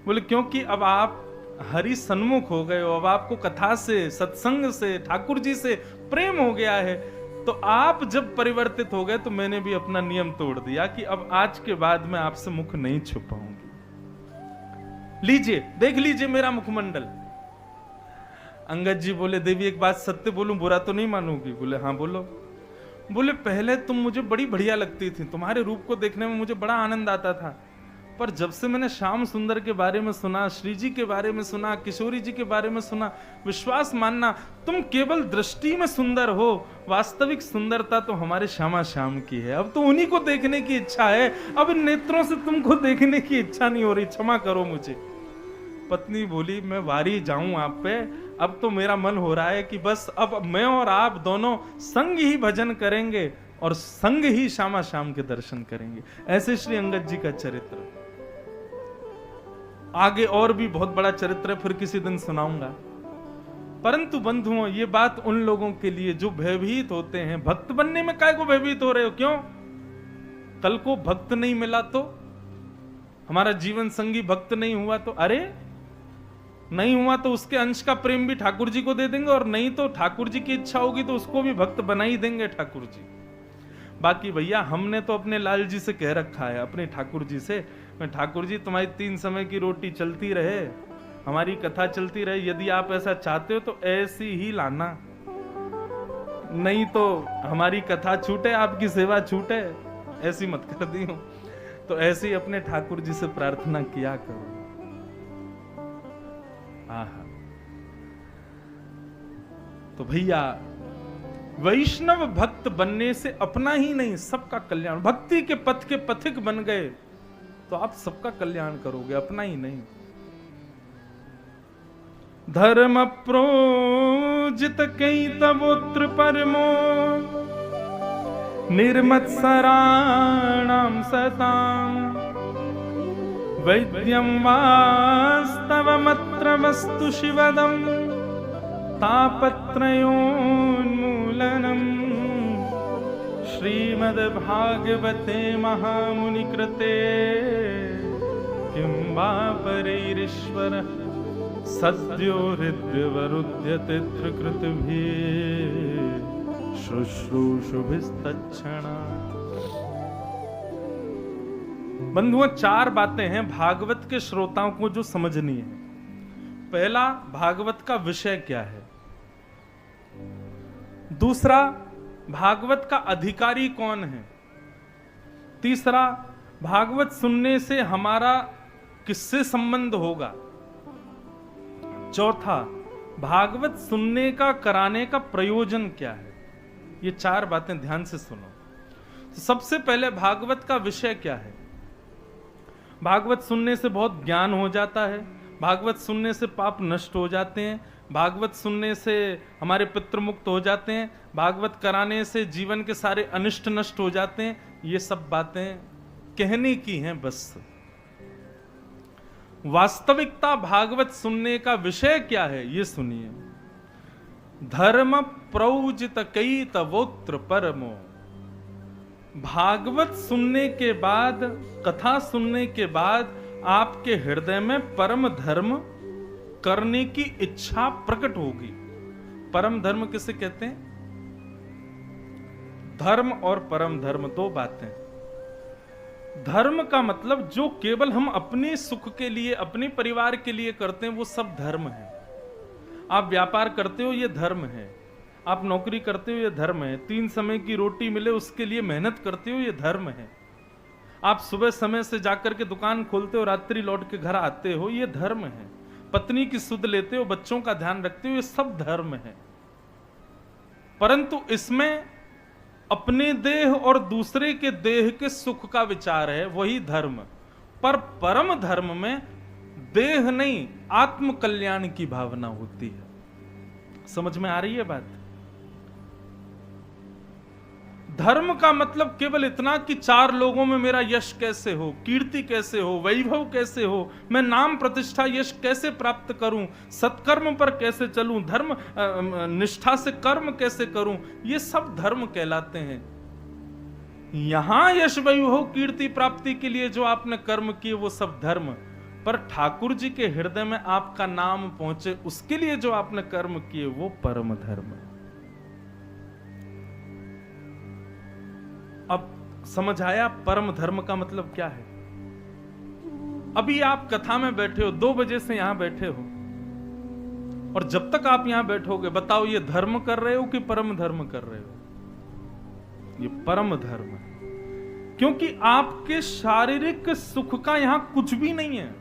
बोले क्योंकि अब आप हरि सन्मुख हो गए हो, अब आपको कथा से, सत्संग से, ठाकुर जी से प्रेम हो गया है। तो आप जब परिवर्तित हो गए तो मैंने भी अपना नियम तोड़ दिया कि अब आज के बाद मैं आपसे मुख नहीं छुपाऊंगी। लीजिए, देख लीजिए मेरा मुखमंडल। अंगद जी बोले, देवी एक बात सत्य बोलूं, बुरा तो नहीं मानोगी? बोले हाँ बोलो। बोले पहले तुम मुझे बड़ी बढ़िया लगती थी, तुम्हारे रूप को देखने में मुझे बड़ा आनंद आता था, पर जब से मैंने श्याम सुंदर के बारे में सुना, श्री जी के बारे में सुना, किशोरी जी के बारे में सुना, विश्वास मानना तुम केवल दृष्टि में सुंदर हो, वास्तविक सुंदरता तो हमारे श्यामा श्याम की है। अब तो उन्हीं को देखने की इच्छा है, अब इन नेत्रों से तुमको देखने की इच्छा नहीं हो रही, क्षमा करो मुझे। पत्नी बोली, मैं वारी जाऊं आप पे, अब तो मेरा मन हो रहा है कि बस अब मैं और आप दोनों संग ही भजन करेंगे और संग ही श्यामा श्याम के दर्शन करेंगे। ऐसे श्री अंगद जी का चरित्र। आगे और भी बहुत बड़ा चरित्र फिर किसी दिन सुनाऊंगा। परंतु बंधुओं, ये बात उन लोगों के लिए जो भयभीत होते हैं, भक्त बनने में काय को भयभीत हो रहे हो? क्यों? कल को भक्त नहीं मिला तो, हमारा जीवन संगी भक्त नहीं हुआ तो, अरे नहीं हुआ तो उसके अंश का प्रेम भी ठाकुर जी को दे देंगे, और नहीं तो ठाकुर जी की इच्छा होगी तो उसको भी भक्त बना ही देंगे ठाकुर जी। बाकी भैया हमने तो अपने लाल जी से कह रखा है, अपने ठाकुर जी से, मैं ठाकुर जी तुम्हारी 3 समय की रोटी चलती रहे, हमारी कथा चलती रहे, यदि आप ऐसा चाहते हो तो ऐसी ही लाना, नहीं तो हमारी कथा छूटे, आपकी सेवा छूटे, ऐसी मत कर दी हो। तो ऐसे ही अपने ठाकुर जी से प्रार्थना किया करो। आहा, तो भैया वैष्णव भक्त बनने से अपना ही नहीं सबका कल्याण, भक्ति के पथ के पथिक बन गए तो आप सबका कल्याण करोगे, अपना ही नहीं। धर्म प्रोजित कई तवोत्र परमो निर्मत्सराणां सतां वैद्यं वास्तवमत्र वस्तु शिवदं तापत्रयोन्मूलनम् श्रीमद्भागवते महामुनिकृते किं वा परैरीश्वरः सद्यो हृद्यवरुध्यते त्रिकृतिभिः शुश्रूषुभिस्तच्छणा। बंधुओं, 4 बातें हैं भागवत के श्रोताओं को जो समझनी है। पहला, भागवत का विषय क्या है। दूसरा, भागवत का अधिकारी कौन है। तीसरा, भागवत सुनने से हमारा किससे संबंध होगा। चौथा, भागवत सुनने का कराने का प्रयोजन क्या है। ये 4 बातें ध्यान से सुनो। तो सबसे पहले भागवत का विषय क्या है। भागवत सुनने से बहुत ज्ञान हो जाता है, भागवत सुनने से पाप नष्ट हो जाते हैं, भागवत सुनने से हमारे पितृ मुक्त हो जाते हैं, भागवत कराने से जीवन के सारे अनिष्ट नष्ट हो जाते हैं। ये सब बातें कहने की हैं बस। वास्तविकता भागवत सुनने का विषय क्या है ये सुनिए। धर्म प्रौजित कई तवोत्र परमो। भागवत सुनने के बाद, कथा सुनने के बाद आपके हृदय में परम धर्म करने की इच्छा प्रकट होगी। परम धर्म किसे कहते हैं। धर्म और परम धर्म 2 बातें। धर्म का मतलब जो केवल हम अपने सुख के लिए, अपने परिवार के लिए करते हैं वो सब धर्म है। आप व्यापार करते हो ये धर्म है, आप नौकरी करते हो ये धर्म है, 3 समय की रोटी मिले उसके लिए मेहनत करते हो ये धर्म है, आप सुबह समय से जाकर के दुकान खोलते हो, रात्रि लौट के घर आते हो, ये धर्म है, पत्नी की सुध लेते हो, बच्चों का ध्यान रखते हो, ये सब धर्म है। परंतु इसमें अपने देह और दूसरे के देह के सुख का विचार है, वही धर्म। पर परम धर्म में देह नहीं, आत्म कल्याण की भावना होती है। समझ में आ रही है बात। धर्म का मतलब केवल इतना कि 4 लोगों में मेरा यश कैसे हो, कीर्ति कैसे हो, वैभव कैसे हो, मैं नाम प्रतिष्ठा यश कैसे प्राप्त करूं, सत्कर्म पर कैसे चलूं, धर्म निष्ठा से कर्म कैसे करूं, ये सब धर्म कहलाते हैं। यहां यश वैभव कीर्ति प्राप्ति के लिए जो आपने कर्म किए वो सब धर्म, पर ठाकुर जी के हृदय में आपका नाम पहुंचे उसके लिए जो आपने कर्म किए वो परम धर्म है। अब समझ आया परम धर्म का मतलब क्या है। अभी आप कथा में बैठे हो, 2 बजे से यहां बैठे हो, और जब तक आप यहां बैठोगे बताओ ये धर्म कर रहे हो कि परम धर्म कर रहे हो। ये परम धर्म है, क्योंकि आपके शारीरिक सुख का यहां कुछ भी नहीं है।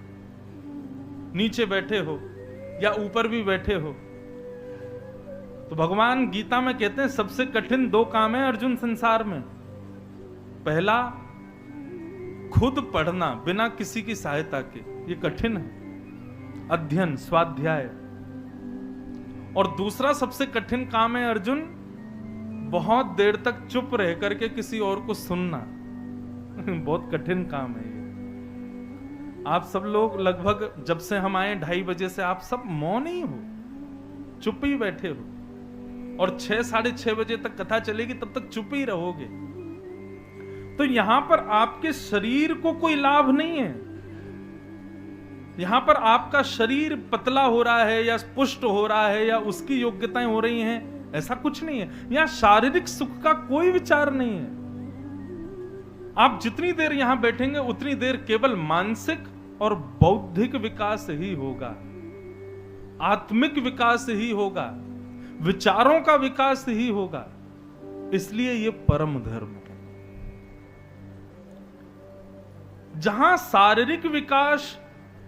नीचे बैठे हो या ऊपर भी बैठे हो, तो भगवान गीता में कहते हैं सबसे कठिन 2 काम है अर्जुन संसार में। पहला, खुद पढ़ना बिना किसी की सहायता के, ये कठिन है, अध्ययन स्वाध्याय। और दूसरा सबसे कठिन काम है अर्जुन, बहुत देर तक चुप रह करके किसी और को सुनना। बहुत कठिन काम है ये। आप सब लोग लगभग जब से हम आए 2:30 बजे से आप सब मौन ही हो, चुप ही बैठे हो, और 6 साढ़े 6 बजे तक कथा चलेगी तब तक चुप ही रहोगे। तो यहां पर आपके शरीर को कोई लाभ नहीं है, यहां पर आपका शरीर पतला हो रहा है या पुष्ट हो रहा है या उसकी योग्यताएं हो रही हैं, ऐसा कुछ नहीं है। यहां शारीरिक सुख का कोई विचार नहीं है। आप जितनी देर यहां बैठेंगे उतनी देर केवल मानसिक और बौद्धिक विकास ही होगा, आत्मिक विकास ही होगा, विचारों का विकास ही होगा। इसलिए यह परम धर्म है। जहां शारीरिक विकास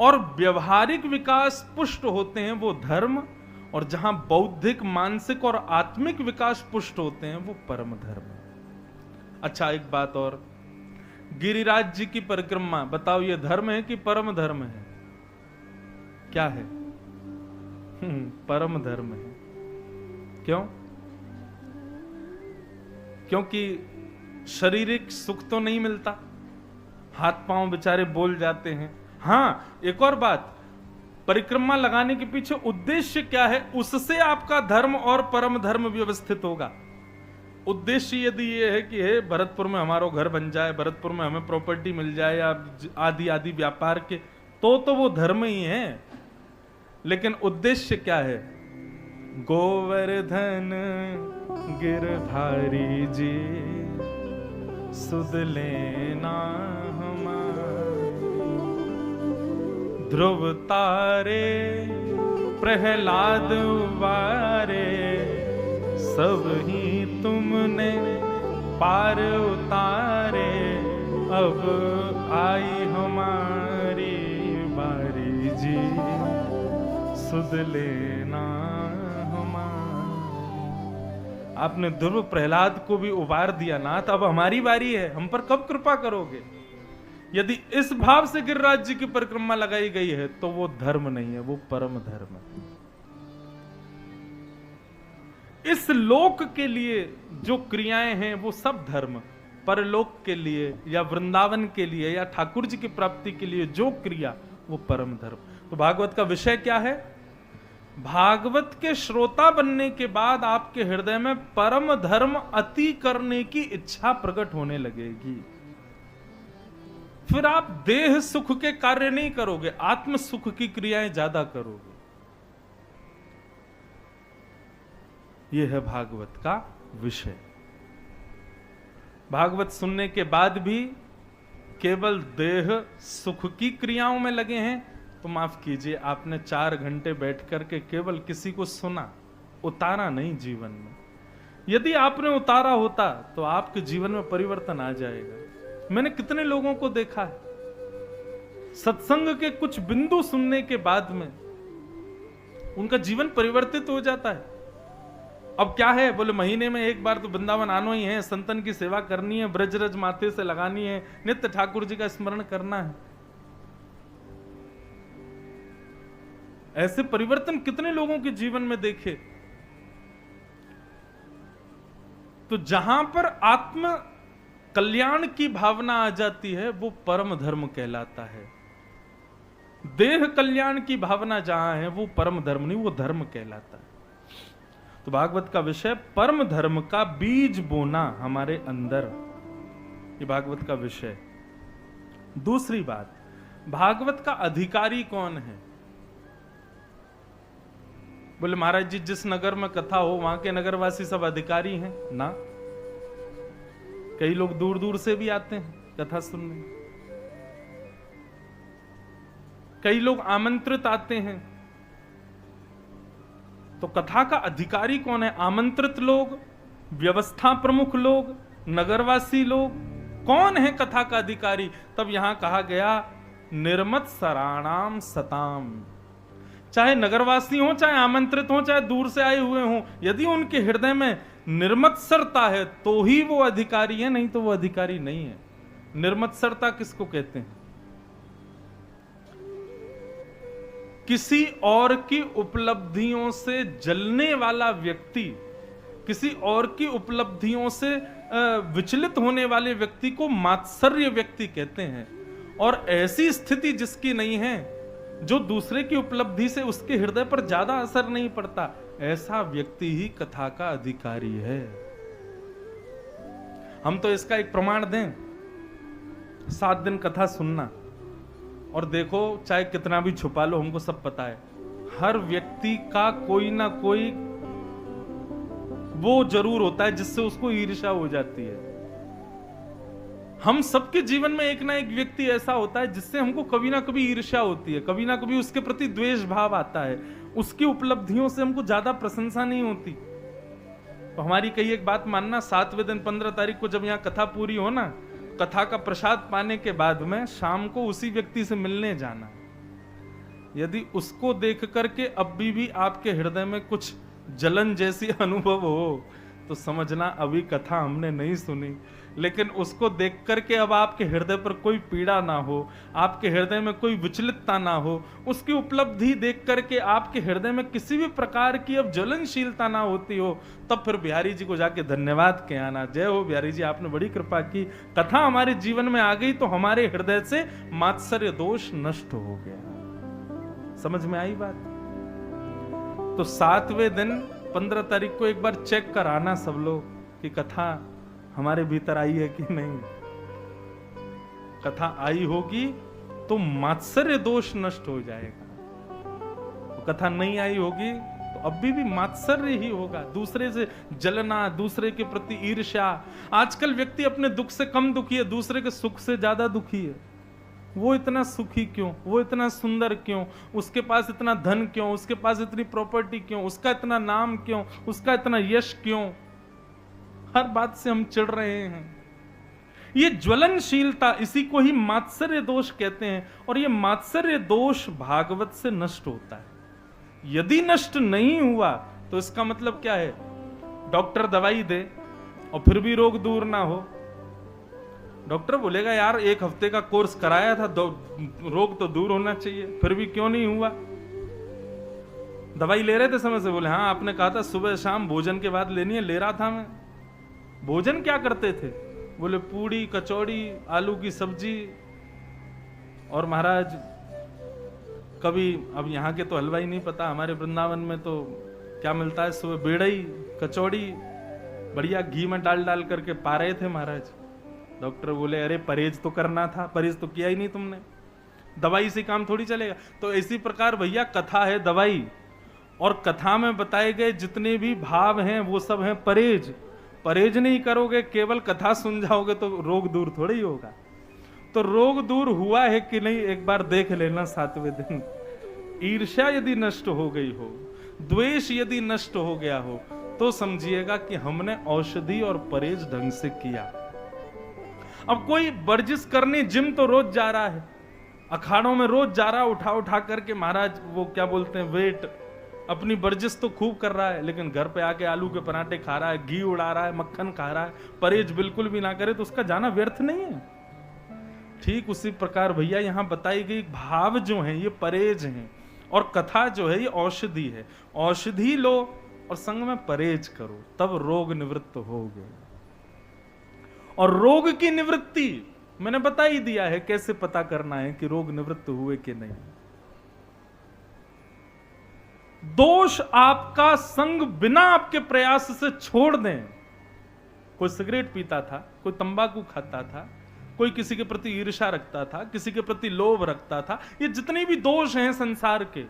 और व्यवहारिक विकास पुष्ट होते हैं वो धर्म, और जहां बौद्धिक, मानसिक और आत्मिक विकास पुष्ट होते हैं वो परम धर्म है। अच्छा, एक बात और, गिरिराज जी की परिक्रमा, बताओ ये धर्म है कि परम धर्म है? क्या है? परम धर्म है। क्यों? क्योंकि शारीरिक सुख तो नहीं मिलता, हाथ पांव बेचारे बोल जाते हैं। हां, एक और बात, परिक्रमा लगाने के पीछे उद्देश्य क्या है, उससे आपका धर्म और परम धर्म व्यवस्थित होगा। उद्देश्य यदि ये है कि हे भरतपुर में हमारा घर बन जाए, भरतपुर में हमें प्रॉपर्टी मिल जाए, या आदि आदि व्यापार के, तो वो धर्म ही है। लेकिन उद्देश्य क्या है? गोवर्धन गिरधारी जी सुध लेना हमारी, ध्रुव तारे प्रहलाद वारे, सब ही तुमने पार उतारे, अब आई हमारी बारी जी, सुध लेना हमारी। आपने ध्रुव प्रहलाद को भी उबार दिया ना, तो अब हमारी बारी है, हम पर कब कृपा करोगे? यदि इस भाव से गिरिराज जी की परिक्रमा लगाई गई है तो वो धर्म नहीं है, वो परम धर्म है। इस लोक के लिए जो क्रियाएं हैं वो सब धर्म, परलोक के लिए या वृंदावन के लिए या ठाकुर जी की प्राप्ति के लिए जो क्रिया, वो परम धर्म। तो भागवत का विषय क्या है? भागवत के श्रोता बनने के बाद आपके हृदय में परम धर्म अति करने की इच्छा प्रकट होने लगेगी। फिर आप देह सुख के कार्य नहीं करोगे, आत्म सुख की क्रियाएं ज्यादा करोगे। यह है भागवत का विषय। भागवत सुनने के बाद भी केवल देह सुख की क्रियाओं में लगे हैं तो माफ कीजिए, आपने 4 घंटे बैठ करके केवल किसी को सुना, उतारा नहीं जीवन में। यदि आपने उतारा होता तो आपके जीवन में परिवर्तन आ जाएगा। मैंने कितने लोगों को देखा है, सत्संग के कुछ बिंदु सुनने के बाद में उनका जीवन परिवर्तित हो जाता है। अब क्या है, बोले महीने में एक बार तो वृंदावन आना ही है, संतन की सेवा करनी है, ब्रजरज माथे से लगानी है, नित्य ठाकुर जी का स्मरण करना है। ऐसे परिवर्तन कितने लोगों के जीवन में देखे। तो जहां पर आत्म कल्याण की भावना आ जाती है वो परम धर्म कहलाता है। देह कल्याण की भावना जहां है वो परम धर्म नहीं, वो धर्म कहलाता है। तो भागवत का विषय परम धर्म का बीज बोना हमारे अंदर, ये भागवत का विषय। दूसरी बात, भागवत का अधिकारी कौन है? बोले महाराज जी, जिस नगर में कथा हो वहां के नगरवासी सब अधिकारी हैं ना। कई लोग दूर दूर से भी आते हैं कथा सुनने, कई लोग आमंत्रित आते हैं। तो कथा का अधिकारी कौन है? आमंत्रित लोग, व्यवस्था प्रमुख लोग, नगरवासी लोग, कौन है कथा का अधिकारी? तब यहां कहा गया निर्मत सराणाम सताम। चाहे नगरवासी हो, चाहे आमंत्रित हो, चाहे दूर से आए हुए हो, यदि उनके हृदय में निर्मत्सरता है तो ही वो अधिकारी है, नहीं तो वो अधिकारी नहीं है। निर्मत्सरता किसको कहते हैं? किसी और की उपलब्धियों से जलने वाला व्यक्ति, किसी और की उपलब्धियों से विचलित होने वाले व्यक्ति को मात्सर्य व्यक्ति कहते हैं। और ऐसी स्थिति जिसकी नहीं है, जो दूसरे की उपलब्धि से उसके हृदय पर ज्यादा असर नहीं पड़ता, ऐसा व्यक्ति ही कथा का अधिकारी है। हम तो इसका एक प्रमाण दें, 7 दिन कथा सुनना और देखो चाहे कितना भी छुपा लो, हमको सब पता है, हर व्यक्ति का कोई ना कोई वो जरूर होता है जिससे उसको ईर्ष्या हो जाती है। हम सबके जीवन में एक ना एक व्यक्ति ऐसा होता है जिससे हमको कभी ना कभी ईर्ष्या होती है, कभी ना कभी उसके प्रति द्वेष भाव आता है, उसकी उपलब्धियों से हमको ज्यादा प्रशंसा नहीं होती। तो हमारी कही एक बात मानना, 7वें दिन 15 तारीख को जब यहाँ कथा पूरी हो ना, कथा का प्रसाद पाने के बाद में शाम को उसी व्यक्ति से मिलने जाना। यदि उसको देख करके अब भी आपके हृदय में कुछ जलन जैसी अनुभव हो तो समझना अभी कथा हमने नहीं सुनी। लेकिन उसको देख करके अब आपके हृदय पर कोई पीड़ा ना हो, आपके हृदय में कोई विचलितता ना हो, उसकी उपलब्धि देख करके आपके हृदय में किसी भी प्रकार की अब ज्वलनशीलता ना होती हो, तब फिर बिहारी जी को जाके धन्यवाद के आना। जय हो बिहारी जी, आपने बड़ी कृपा की, कथा हमारे जीवन में आ गई तो हमारे हृदय से मात्सर्य दोष नष्ट हो गया। समझ में आई बात? तो 7वें दिन 15 तारीख को एक बार चेक कराना सब लोग कि कथा हमारे भीतर आई है कि नहीं। कथा आई होगी तो मात्सर्य दोष नष्ट हो जाएगा, तो कथा नहीं आई होगी तो अभी भी मात्सर्य ही होगा, दूसरे से जलना, दूसरे के प्रति ईर्ष्या। आजकल व्यक्ति अपने दुख से कम दुखी है, दूसरे के सुख से ज्यादा दुखी है। वो इतना सुखी क्यों, वो इतना सुंदर क्यों, उसके पास इतना धन क्यों, उसके पास इतनी प्रॉपर्टी क्यों, उसका इतना नाम क्यों, उसका इतना यश क्यों, हर बात से हम चिढ़ रहे हैं। ये ज्वलनशीलता, इसी को ही मात्सर्य दोष कहते हैं। और ये मात्सर्य दोष भागवत से नष्ट होता है। यदि नष्ट नहीं हुआ तो इसका मतलब क्या है? डॉक्टर दवाई दे और फिर भी रोग दूर ना हो, डॉक्टर बोलेगा यार 1 हफ्ते का कोर्स कराया था, रोग तो दूर होना चाहिए, फिर भी क्यों नहीं हुआ? दवाई ले रहे थे समय से, बोले हाँ आपने कहा था सुबह शाम भोजन के बाद लेनी है, ले रहा था मैं। भोजन क्या करते थे? बोले पूड़ी कचौड़ी आलू की सब्जी, और महाराज कभी, अब यहाँ के तो हलवाई नहीं पता, हमारे वृंदावन में तो क्या मिलता है सुबह, बेड़ई कचौड़ी बढ़िया घी में डाल डाल करके पा रहे थे महाराज। डॉक्टर बोले अरे परहेज तो करना था, परहेज तो किया ही नहीं तुमने, दवाई से काम थोड़ी चलेगा। तो इसी प्रकार भैया कथा है दवाई, और कथा में बताए गए जितने भी भाव हैं वो सब हैं परहेज। परहेज नहीं करोगे, केवल कथा सुन जाओगे तो रोग दूर थोड़ी ही होगा। तो रोग दूर हुआ है कि नहीं एक बार देख लेना 7वें दिन। ईर्ष्या यदि नष्ट हो गई हो, द्वेष यदि नष्ट हो गया हो, तो समझिएगा कि हमने औषधि और परहेज ढंग से किया। अब कोई वर्जिश करने जिम तो रोज जा रहा है, अखाड़ों में रोज जा रहा है, उठा उठा करके महाराज वो क्या बोलते हैं वेट, अपनी वर्जिश तो खूब कर रहा है, लेकिन घर पे आके आलू के पराठे खा रहा है, घी उड़ा रहा है, मक्खन खा रहा है, परहेज बिल्कुल भी ना करे तो उसका जाना व्यर्थ नहीं है। ठीक उसी प्रकार भैया यहाँ बताई गई भाव जो है ये परहेज हैं, और कथा जो है ये औषधि है। औषधि लो और संग में परहेज करो, तब रोग निवृत्त होगे। और रोग की निवृत्ति मैंने बता ही दिया है कैसे पता करना है कि रोग निवृत्त हुए कि नहीं। दोष आपका संग बिना आपके प्रयास से छोड़ दें। कोई सिगरेट पीता था, कोई तंबाकू खाता था, कोई किसी के प्रति ईर्ष्या रखता था, किसी के प्रति लोभ रखता था, ये जितने भी दोष हैं संसार के,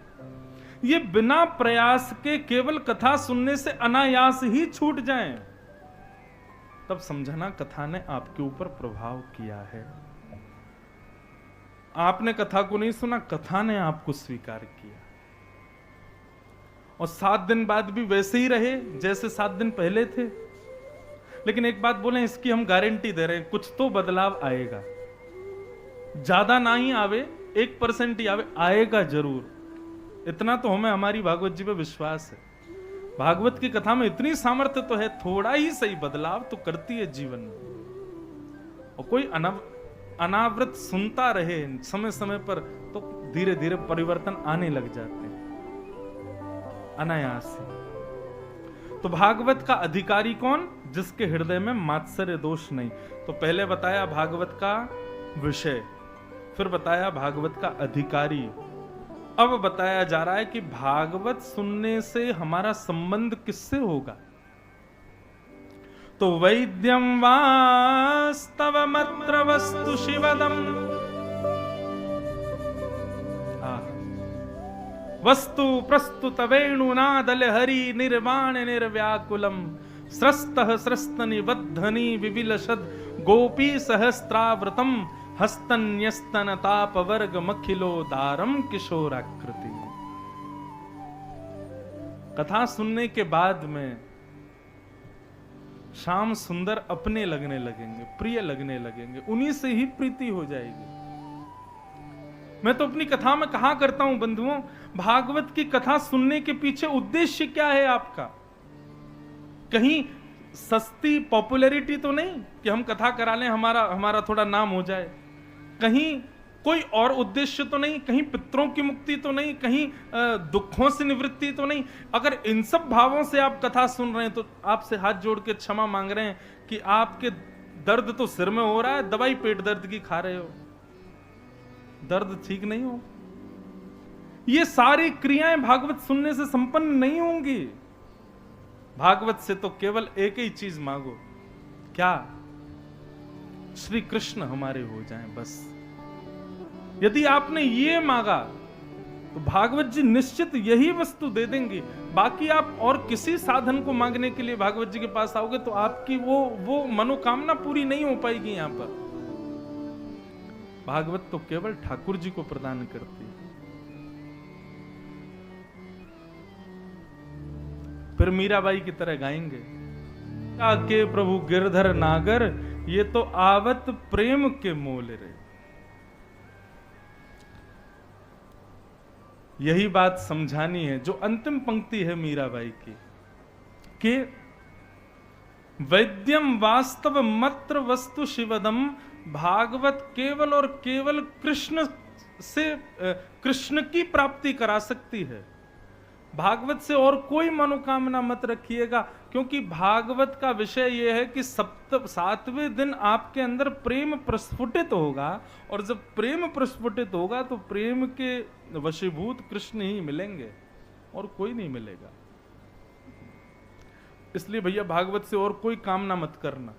ये बिना प्रयास के केवल कथा सुनने से अनायास ही छूट जाएं। तब समझना कथा ने आपके ऊपर प्रभाव किया है। आपने कथा को नहीं सुना, कथा ने आपको स्वीकार किया, और 7 दिन बाद भी वैसे ही रहे जैसे 7 दिन पहले थे। लेकिन एक बात बोले, इसकी हम गारंटी दे रहे हैं, कुछ तो बदलाव आएगा। ज्यादा ना ही आवे, 1% ही आवे, आएगा जरूर। इतना तो हमें हमारी भागवत जी पे विश्वास है। भागवत की कथा में इतनी सामर्थ्य तो है, थोड़ा ही सही बदलाव तो करती है जीवन में। और कोई अनावृत सुनता रहे समय समय पर, तो धीरे धीरे परिवर्तन आने लग जाते हैं अनायास ही। तो भागवत का अधिकारी कौन? जिसके हृदय में मात्सर्य दोष नहीं। तो पहले बताया भागवत का विषय, फिर बताया भागवत का अधिकारी, अब बताया जा रहा है कि भागवत सुनने से हमारा संबंध किससे होगा। तो वैद्यम वास्तवमत्र वस्तु शिवदम वस्तु प्रस्तुत वेणुनादल हरि निर्वाण निर्व्याकुलम स्रस्तः स्रस्त निबद्धनी विविलशद गोपी सहस्त्रावृतम हस्तन्यस्तन तापवर्ग मखिलोदारम किशोराकृति। कथा सुनने के बाद में श्याम सुंदर अपने लगने लगेंगे, प्रिय लगने लगेंगे, उन्हीं से ही प्रीति हो जाएगी। मैं तो अपनी कथा में कहा करता हूं बंधुओं, भागवत की कथा सुनने के पीछे उद्देश्य क्या है आपका? कहीं सस्ती पॉपुलैरिटी तो नहीं कि हम कथा करा लें, हमारा थोड़ा नाम हो जाए। कहीं कोई और उद्देश्य तो नहीं, कहीं पितरों की मुक्ति तो नहीं, कहीं दुखों से निवृत्ति तो नहीं। अगर इन सब भावों से आप कथा सुन रहे हैं तो आपसे हाथ जोड़ के क्षमा मांग रहे हैं कि आपके दर्द तो सिर में हो रहा है, दवाई पेट दर्द की खा रहे हो, दर्द ठीक नहीं हो। ये सारी क्रियाएं भागवत सुनने से संपन्न नहीं होंगी। भागवत से तो केवल एक ही चीज मांगो, क्या? श्री कृष्ण हमारे हो जाएं बस। यदि आपने ये मांगा तो भागवत जी निश्चित यही वस्तु दे देंगे। बाकी आप और किसी साधन को मांगने के लिए भागवत जी के पास आओगे तो आपकी वो मनोकामना पूरी नहीं हो पाएगी। यहां पर भागवत तो केवल ठाकुर जी को प्रदान करती है। फिर मीराबाई की तरह गाएंगे, के प्रभु गिरधर नागर, ये तो आवत प्रेम के मोल रे। यही बात समझानी है जो अंतिम पंक्ति है मीराबाई की, कि वैद्यम वास्तव मत्र वस्तु शिवदम, भागवत केवल और केवल कृष्ण से कृष्ण की प्राप्ति करा सकती है। भागवत से और कोई मनोकामना मत रखिएगा, क्योंकि भागवत का विषय यह है कि 7वें दिन आपके अंदर प्रेम प्रस्फुटित होगा, और जब प्रेम प्रस्फुटित होगा तो प्रेम के वशीभूत कृष्ण ही मिलेंगे और कोई नहीं मिलेगा। इसलिए भैया भागवत से और कोई कामना मत करना।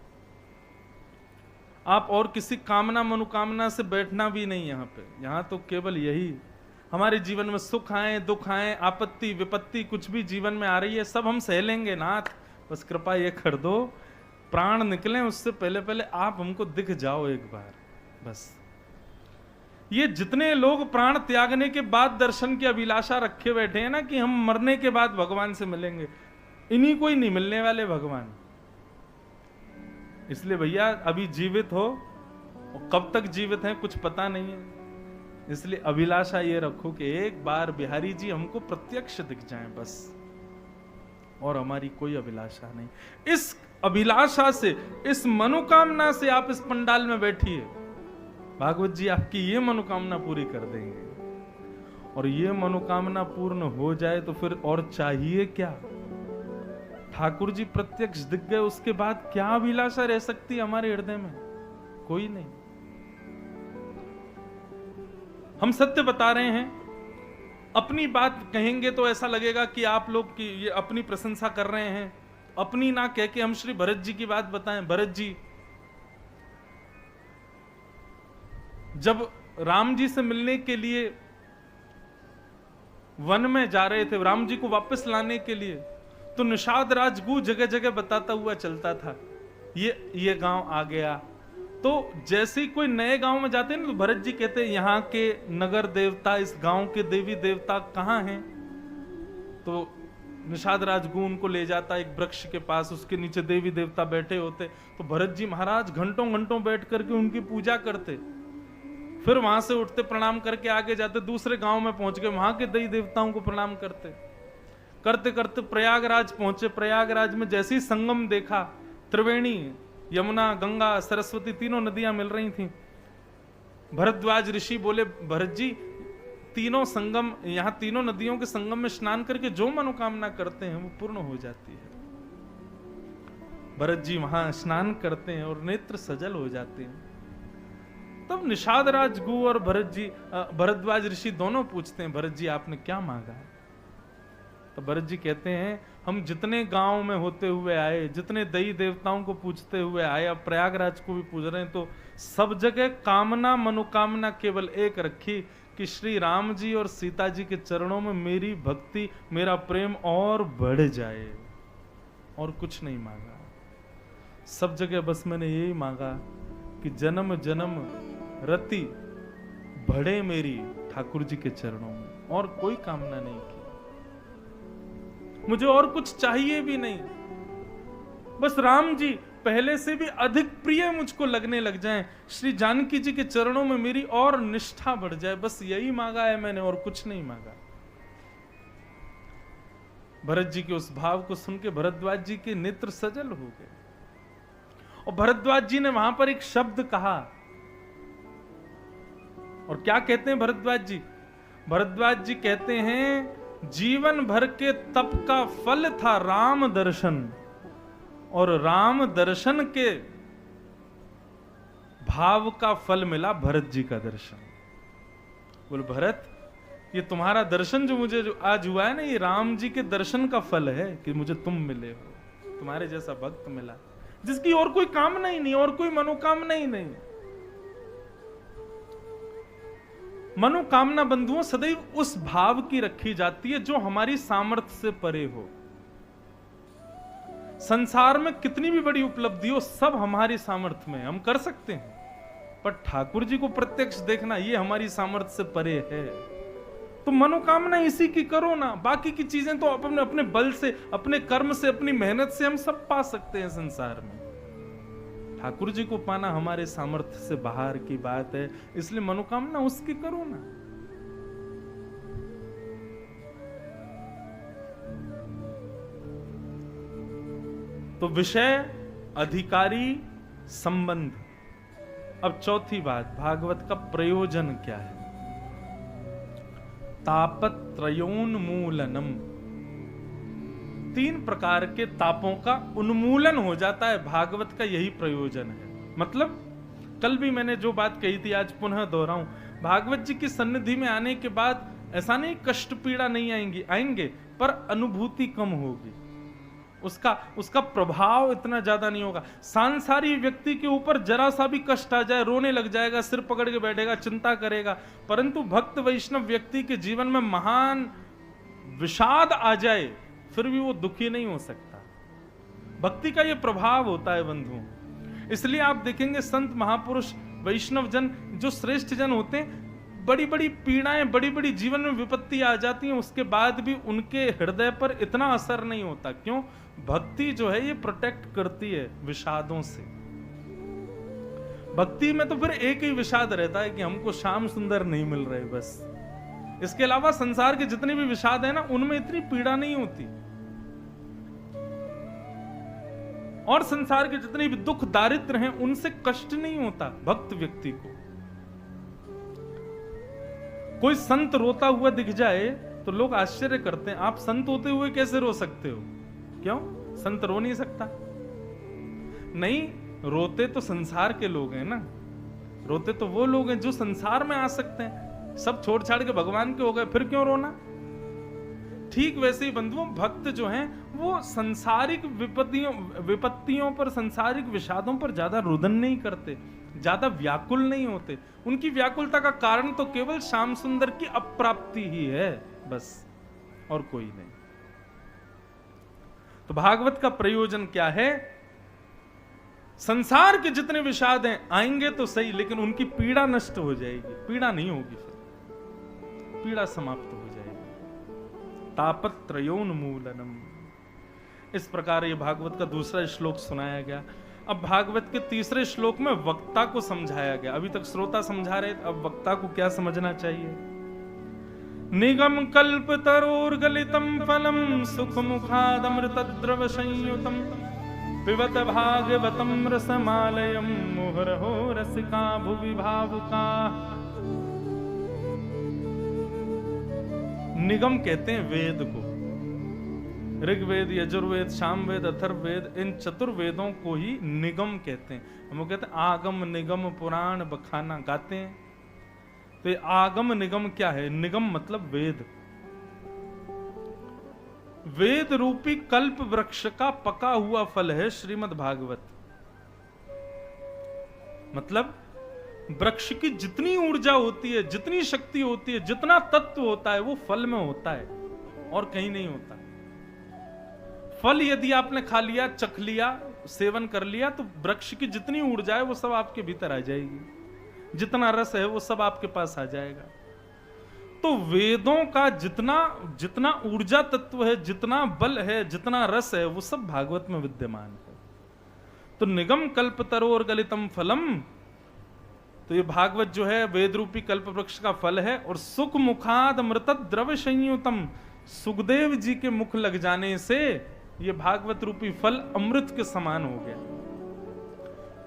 आप और किसी कामना मनोकामना से बैठना भी नहीं। यहां तो केवल यही, हमारे जीवन में सुख आए दुख आए आपत्ति विपत्ति कुछ भी जीवन में आ रही है, सब हम सह लेंगे नाथ, बस कृपा ये कर दो प्राण निकले उससे पहले पहले आप हमको दिख जाओ एक बार बस। ये जितने लोग प्राण त्यागने के बाद दर्शन की अभिलाषा रखे बैठे हैं ना कि हम मरने के बाद भगवान से मिलेंगे, इन्हीं को ही नहीं मिलने वाले भगवान। इसलिए भैया अभी जीवित हो, और कब तक जीवित हैं कुछ पता नहीं है, इसलिए अभिलाषा ये रखो कि एक बार बिहारी जी हमको प्रत्यक्ष दिख जाएं बस, और हमारी कोई अभिलाषा नहीं। इस अभिलाषा से, इस मनोकामना से आप इस पंडाल में बैठिए, भागवत जी आपकी ये मनोकामना पूरी कर देंगे। और ये मनोकामना पूर्ण हो जाए तो फिर और चाहिए क्या? ठाकुर जी प्रत्यक्ष दिख गए, उसके बाद क्या अभिलाषा रह सकती है हमारे हृदय में? कोई नहीं। हम सत्य बता रहे हैं, अपनी बात कहेंगे तो ऐसा लगेगा कि आप लोग की ये अपनी प्रशंसा कर रहे हैं। अपनी ना कह के हम श्री भरत जी की बात बताएं। भरत जी जब राम जी से मिलने के लिए वन में जा रहे थे, राम जी को वापस लाने के लिए, तो निषाद राजगु जगह जगह बताता हुआ चलता था, ये गांव आ गया। तो जैसे ही कोई नए गांव में जाते हैं ना, तो भरत जी कहते हैं यहाँ के नगर देवता, इस गांव के देवी देवता कहाँ हैं? तो निषाद राजगु उनको ले जाता एक वृक्ष के पास, उसके नीचे देवी देवता बैठे होते। तो भरत जी महाराज घंटों घंटों बैठ करके उनकी पूजा करते, फिर वहां से उठते प्रणाम करके आगे जाते, दूसरे गांव में पहुंच गए, वहां के देवी देवताओं को प्रणाम करते करते करते प्रयागराज पहुंचे। प्रयागराज में जैसे ही संगम देखा, त्रिवेणी, यमुना, गंगा, सरस्वती तीनों नदियां मिल रही थीं। भरद्वाज ऋषि बोले, भरत जी तीनों संगम, यहां तीनों नदियों के संगम में स्नान करके जो मनोकामना करते हैं वो पूर्ण हो जाती है। भरत जी वहां स्नान करते हैं और नेत्र सजल हो जाते हैं। तब निषाद राजगु और भरद्वाज ऋषि दोनों पूछते हैं, भरत जी आपने क्या मांगा? तो भरत जी कहते हैं हम जितने गांव में होते हुए आए, जितने देवी देवताओं को पूजते हुए आए, अब प्रयागराज को भी पूज रहे हैं, तो सब जगह कामना मनोकामना केवल एक रखी कि श्री राम जी और सीता जी के चरणों में मेरी भक्ति, मेरा प्रेम और बढ़ जाए, और कुछ नहीं मांगा। सब जगह बस मैंने यही मांगा कि जन्म जन्म रति बढ़े मेरी ठाकुर जी के चरणों में, और कोई कामना नहीं की। मुझे और कुछ चाहिए भी नहीं, बस राम जी पहले से भी अधिक प्रिय मुझको लगने लग जाएं, श्री जानकी जी के चरणों में मेरी और निष्ठा बढ़ जाए, बस यही मांगा है मैंने, और कुछ नहीं मांगा। भरत जी के उस भाव को सुन के भरद्वाज जी के नेत्र सजल हो गए, और भरद्वाज जी ने वहां पर एक शब्द कहा। और क्या कहते हैं भरद्वाज जी? भरद्वाज जी कहते हैं जीवन भर के तप का फल था राम दर्शन, और राम दर्शन के भाव का फल मिला भरत जी का दर्शन। बोल भरत, ये तुम्हारा दर्शन जो मुझे जो आज हुआ है ना, ये राम जी के दर्शन का फल है कि मुझे तुम मिले हो, तुम्हारे जैसा भक्त मिला जिसकी और कोई कामना ही नहीं, और कोई मनोकामना ही नहीं। मनोकामना बंधुओं सदैव उस भाव की रखी जाती है जो हमारी सामर्थ्य से परे हो। संसार में कितनी भी बड़ी उपलब्धि हो, सब हमारी सामर्थ्य में हम कर सकते हैं, पर ठाकुर जी को प्रत्यक्ष देखना ये हमारी सामर्थ्य से परे है। तो मनोकामना इसी की करो ना, बाकी की चीजें तो अपने अपने बल से, अपने कर्म से, अपनी मेहनत से हम सब पा सकते हैं संसार में। ठाकुर जी को पाना हमारे सामर्थ्य से बाहर की बात है, इसलिए मनोकामना उसकी करो ना। तो विषय, अधिकारी, संबंध। अब चौथी बात, भागवत का प्रयोजन क्या है? तापत्रयोन्मूलनम, 3 प्रकार के तापों का उन्मूलन हो जाता है, भागवत का यही प्रयोजन है। मतलब कल भी मैंने जो बात कही थी आज पुनः दोहराऊं, भागवत जी की सन्निधि में आने के बाद ऐसा नहीं कष्ट पीड़ा नहीं आएंगे, पर अनुभूति कम होगी, उसका प्रभाव इतना ज्यादा नहीं होगा। सांसारिक व्यक्ति के ऊपर जरा सा भी कष्ट आ जाए, रोने लग जाएगा, सिर पकड़ के बैठेगा, चिंता करेगा, परंतु भक्त वैष्णव व्यक्ति के जीवन में महान विषाद आ जाए फिर भी वो दुखी नहीं हो सकता। भक्ति का ये प्रभाव होता है बंधुओं। इसलिए आप देखेंगे संत महापुरुष वैष्णव जन जो श्रेष्ठ जन होते हैं, बड़ी बड़ी पीड़ाएं, बड़ी बड़ी जीवन में विपत्ति आ जाती हैं, उसके बाद भी उनके हृदय पर इतना असर नहीं होता। क्यों? भक्ति जो है ये प्रोटेक्ट करती है विषादों से। भक्ति में तो फिर एक ही विषाद रहता है कि हमको श्याम सुंदर नहीं मिल रहे, बस। इसके अलावा संसार के जितने भी विषाद है ना, उनमें इतनी पीड़ा नहीं होती, और संसार के जितने भी दुख दारिद्र हैं उनसे कष्ट नहीं होता भक्त व्यक्ति को। कोई संत रोता हुआ दिख जाए तो लोग आश्चर्य करते हैं, आप संत होते हुए कैसे रो सकते हो? क्यों? संत रो नहीं सकता? नहीं, रोते तो संसार के लोग हैं ना, रोते तो वो लोग हैं जो संसार में आ सकते हैं, सब छोड़ छाड़ के भगवान के हो गए, फिर क्यों रोना? ठीक वैसे ही बंधुओं, भक्त जो हैं वो संसारिक विपत्तियों पर, संसारिक विषादों पर ज्यादा रुदन नहीं करते, ज्यादा व्याकुल नहीं होते। उनकी व्याकुलता का कारण तो केवल श्याम सुंदर की अप्राप्ति ही है, बस, और कोई नहीं। तो भागवत का प्रयोजन क्या है? संसार के जितने विषाद हैं आएंगे तो सही, लेकिन उनकी पीड़ा नष्ट हो जाएगी, पीड़ा नहीं होगी, फिर पीड़ा समाप्त हो जाएगी। तापत्रयोन्मूलनम, इस प्रकार ये भागवत का दूसरा श्लोक सुनाया गया। अब भागवत के तीसरे श्लोक में वक्ता को समझाया गया। अभी तक श्रोता समझा रहे, अब वक्ता को क्या समझना चाहिए? निगम कल्प तरोर्गलितम फलम सुख मुखादमृतद्रव संयुतम पिबत भागवतम रसमालयम मुहुरहो रसिका भुवि भावुका। निगम कहते हैं वेद को, ऋग्वेद, यजुर्वेद, सामवेद, अथर्ववेद, इन चतुर्वेदों को ही निगम कहते हैं। हम कहते हैं आगम निगम पुराण बखाना गाते हैं, तो ये आगम निगम क्या है? निगम मतलब वेद, वेद रूपी कल्प वृक्ष का पका हुआ फल है श्रीमद् भागवत। मतलब वृक्ष की जितनी ऊर्जा होती है, जितनी शक्ति होती है, जितना तत्व होता है, वो फल में होता है और कहीं नहीं होता। फल यदि आपने खा लिया, चख लिया, सेवन कर लिया, तो वृक्ष की जितनी ऊर्जा है वो सब आपके भीतर आ जाएगी, जितना रस है वो सब आपके पास आ जाएगा। तो वेदों का जितना जितना ऊर्जा तत्व है, जितना बल है, जितना रस है, वो सब भागवत में विद्यमान है। तो निगम कल्पतरोर गलितम फलम, तो ये भागवत जो है वेद रूपी कल्प वृक्ष का फल है। और सुख मुखाद मृत द्रव्य संयुतम, सुखदेव जी के मुख लग जाने से ये भागवत रूपी फल अमृत के समान हो गया।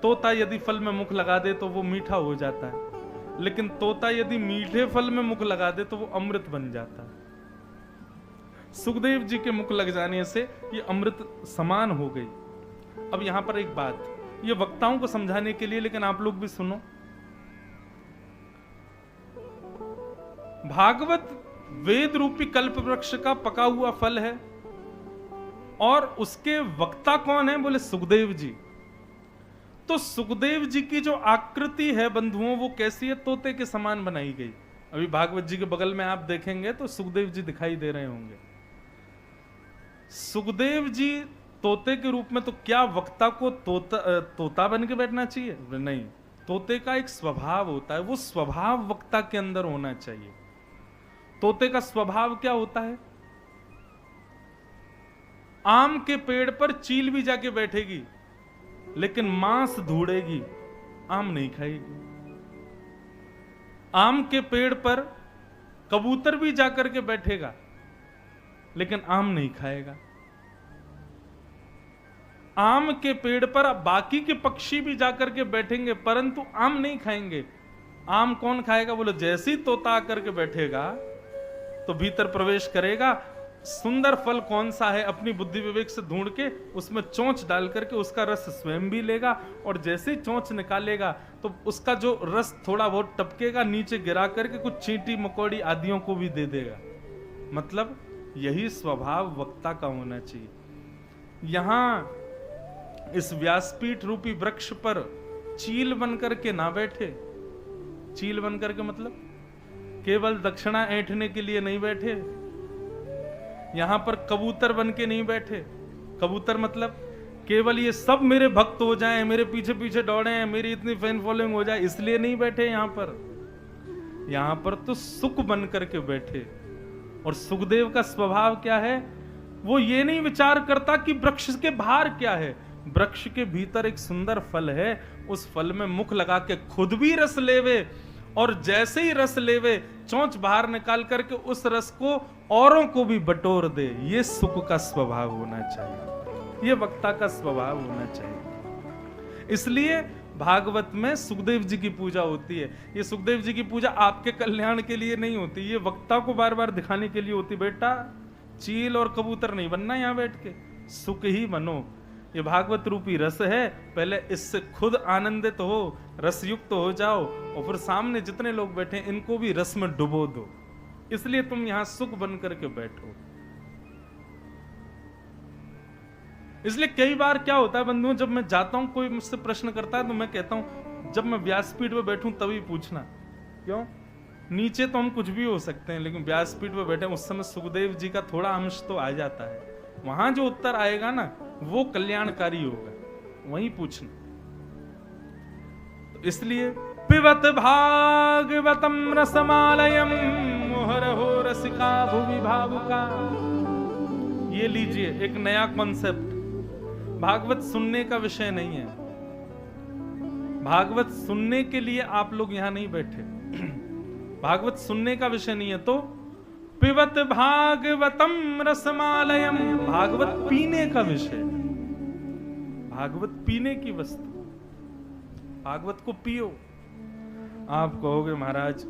तोता यदि फल में मुख लगा दे तो वो मीठा हो जाता है, लेकिन तोता यदि मीठे फल में मुख लगा दे तो वो अमृत बन जाता है। सुखदेव जी के मुख लग जाने से ये अमृत समान हो गई। अब यहां पर एक बात, ये वक्ताओं को समझाने के लिए, लेकिन आप लोग भी सुनो। भागवत वेद रूपी कल्प वृक्ष का पका हुआ फल है और उसके वक्ता कौन है? बोले सुखदेव जी। तो सुखदेव जी की जो आकृति है बंधुओं, वो कैसी है? तोते के समान बनाई गई। अभी भागवत जी के बगल में आप देखेंगे तो सुखदेव जी दिखाई दे रहे होंगे। सुखदेव जी तोते के रूप में, तो क्या वक्ता को तोता बन के बैठना चाहिए? नहीं, तोते का एक स्वभाव होता है, वो स्वभाव वक्ता के अंदर होना चाहिए। तोते का स्वभाव क्या होता है? आम के पेड़ पर चील भी जाके बैठेगी, लेकिन मांस ढूंढेगी, आम नहीं खाएगी। आम के पेड़ पर कबूतर भी जाकर के बैठेगा, लेकिन आम नहीं खाएगा। आम के पेड़ पर बाकी के पक्षी भी जाकर के बैठेंगे, परंतु आम नहीं खाएंगे। आम कौन खाएगा? बोलो, जैसे ही तोता आकर के बैठेगा तो भीतर प्रवेश करेगा, सुंदर फल कौन सा है अपनी बुद्धि विवेक से ढूंढ के उसमें चोंच डाल करके उसका रस स्वयं भी लेगा, और जैसे ही चोंच निकालेगा तो उसका जो रस थोड़ा बहुत टपकेगा, नीचे गिरा करके कुछ चींटी मकोड़ी आदियों को भी दे देगा। मतलब यही स्वभाव वक्ता का होना चाहिए। यहां इस व्यासपीठ रूपी वृक्ष पर चील बनकर के ना बैठे। चील बनकर के मतलब केवल दक्षिणा ऐंठने के लिए नहीं बैठे। यहां पर कबूतर बन के नहीं बैठे। कबूतर मतलब केवल ये सब मेरे भक्त हो जाएं, मेरे पीछे पीछे दौड़े, मेरी इतनी फैन फॉलोइंग हो जाए, इसलिए नहीं बैठे यहां पर। यहां पर तो सुख बन करके बैठे। और सुखदेव का स्वभाव क्या है? वो ये नहीं विचार करता कि वृक्ष के बाहर क्या है। वृक्ष के भीतर एक सुंदर फल है, उस फल में मुख लगा के खुद भी रस लेवे, और जैसे ही रस लेवे चोंच बाहर निकाल करके उस रस को औरों को भी बटोर दे। ये सुख का स्वभाव होना चाहिए, ये वक्ता का स्वभाव होना चाहिए। इसलिए भागवत में सुखदेव जी की पूजा होती है। ये सुखदेव जी की पूजा आपके कल्याण के लिए नहीं होती, ये वक्ता को बार बार दिखाने के लिए होती। बेटा, चील और कबूतर नहीं बनना यहां बैठ के, सुख ही बनो। ये भागवत रूपी रस है, पहले इससे खुद आनंदित हो, रसयुक्त हो जाओ, और फिर सामने जितने लोग बैठे इनको भी रस में डुबो दो। इसलिए तुम यहां सुख बन करके बैठो। इसलिए कई बार क्या होता है बंधुओं, जब मैं जाता हूं, कोई मुझसे प्रश्न करता है तो मैं कहता हूं जब मैं व्यासपीठ पे बैठूं तभी पूछना। क्यों? नीचे तो हम कुछ भी हो सकते हैं, लेकिन व्यासपीठ पे बैठे उस समय सुखदेव जी का थोड़ा अंश तो आ जाता है। वहां जो उत्तर आएगा ना, वो कल्याणकारी होगा, वहीं पूछना। तो इसलिए पिबत भागवतम रसमालयम मुहुरहो रसिका भुवि भावुका। ये लीजिए एक नया कॉन्सेप्ट। भागवत सुनने का विषय नहीं है। भागवत सुनने के लिए आप लोग यहां नहीं बैठे। भागवत सुनने का विषय नहीं है। तो पिबत भागवतम रसमालयम, भागवत पीने का विषय, भागवत पीने की वस्तु। भागवत को पियो। आप कहोगे महाराज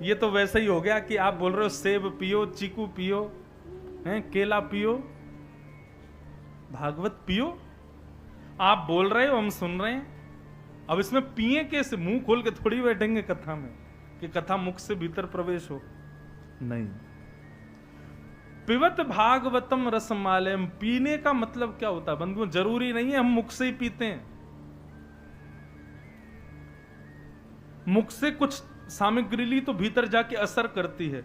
ये तो वैसे ही हो गया कि आप बोल रहे हो सेब पियो, चीकू पियो, हैं केला पियो, भागवत पियो। आप बोल रहे हो, हम सुन रहे हैं। अब इसमें पिए कैसे? मुंह खोल के थोड़ी बैठेंगे कथा में कि कथा मुख से भीतर प्रवेश हो। नहीं, पिबत भागवतम रसमालयम, पीने का मतलब क्या होता है बंधुओं? जरूरी नहीं है हम मुख से ही पीते हैं। मुख से कुछ सामग्री ली तो भीतर जाके असर करती है,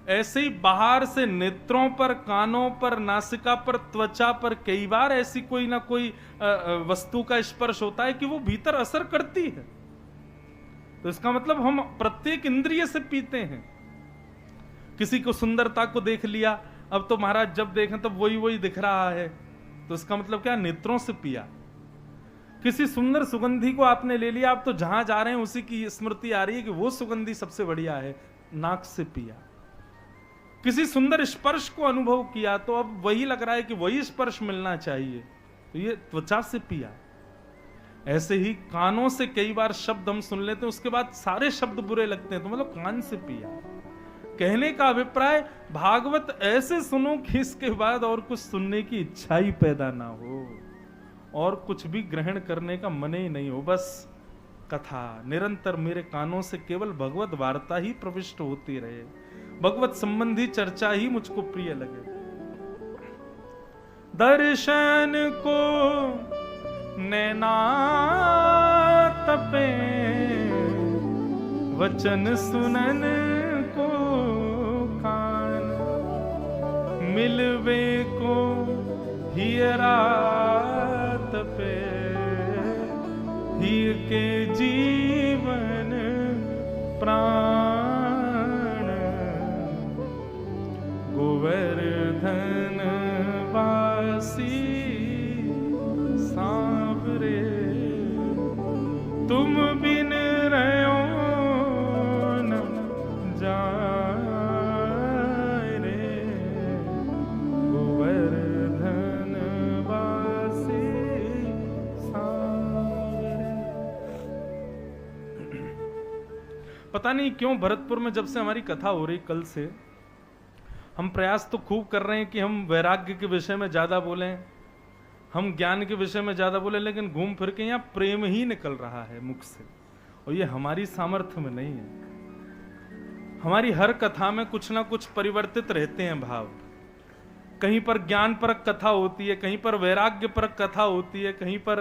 ऐसे ही बाहर से नेत्रों पर, कानों पर, नासिका पर, त्वचा पर कई बार ऐसी कोई ना कोई वस्तु का स्पर्श होता है कि वो भीतर असर करती है। तो इसका मतलब हम प्रत्येक इंद्रिय से पीते हैं। किसी को सुंदरता को देख लिया, अब तो महाराज जब देखें तब वही वही दिख रहा है, तो इसका मतलब क्या? नेत्रों से पिया। किसी सुंदर सुगंधी को आपने ले लिया, आप तो जहां जा रहे हैं उसी की स्मृति आ रही है कि वो सुगंधी सबसे बढ़िया है, नाक से पिया। किसी सुंदर स्पर्श को अनुभव किया तो अब वही लग रहा है कि वही स्पर्श मिलना चाहिए, तो ये त्वचा से पिया। ऐसे ही कानों से कई बार शब्द हम सुन लेते हैं, उसके बाद सारे शब्द बुरे लगते हैं, तो मतलब कान से पिया। कहने का अभिप्राय भागवत ऐसे सुनो कि इसके बाद और कुछ सुनने की इच्छा ही पैदा ना हो, और कुछ भी ग्रहण करने का मन ही नहीं हो, बस कथा निरंतर मेरे कानों से केवल भगवत वार्ता ही प्रविष्ट होती रहे, भगवत संबंधी चर्चा ही मुझको प्रिय लगे। दर्शन को नैना तपे, वचन सुनन को कान, मिलवे को हियरा तपे, हिय के जीवन प्राण, गोवर्धन वासी सांवरे, तुम बिन रहो न जाए रे, गोवर्धन वासी सांवरे। पता नहीं क्यों भरतपुर में जब से हमारी कथा हो रही कल से, हम प्रयास तो खूब कर रहे हैं कि हम वैराग्य के विषय में ज्यादा बोलें, हम ज्ञान के विषय में ज्यादा बोलें, लेकिन घूम फिर के यहाँ प्रेम ही निकल रहा है मुख से, और ये हमारी सामर्थ्य में नहीं है। हमारी हर कथा में कुछ ना कुछ परिवर्तित रहते हैं भाव। कहीं पर ज्ञान परक कथा होती है, कहीं पर वैराग्य परक कथा होती है, कहीं पर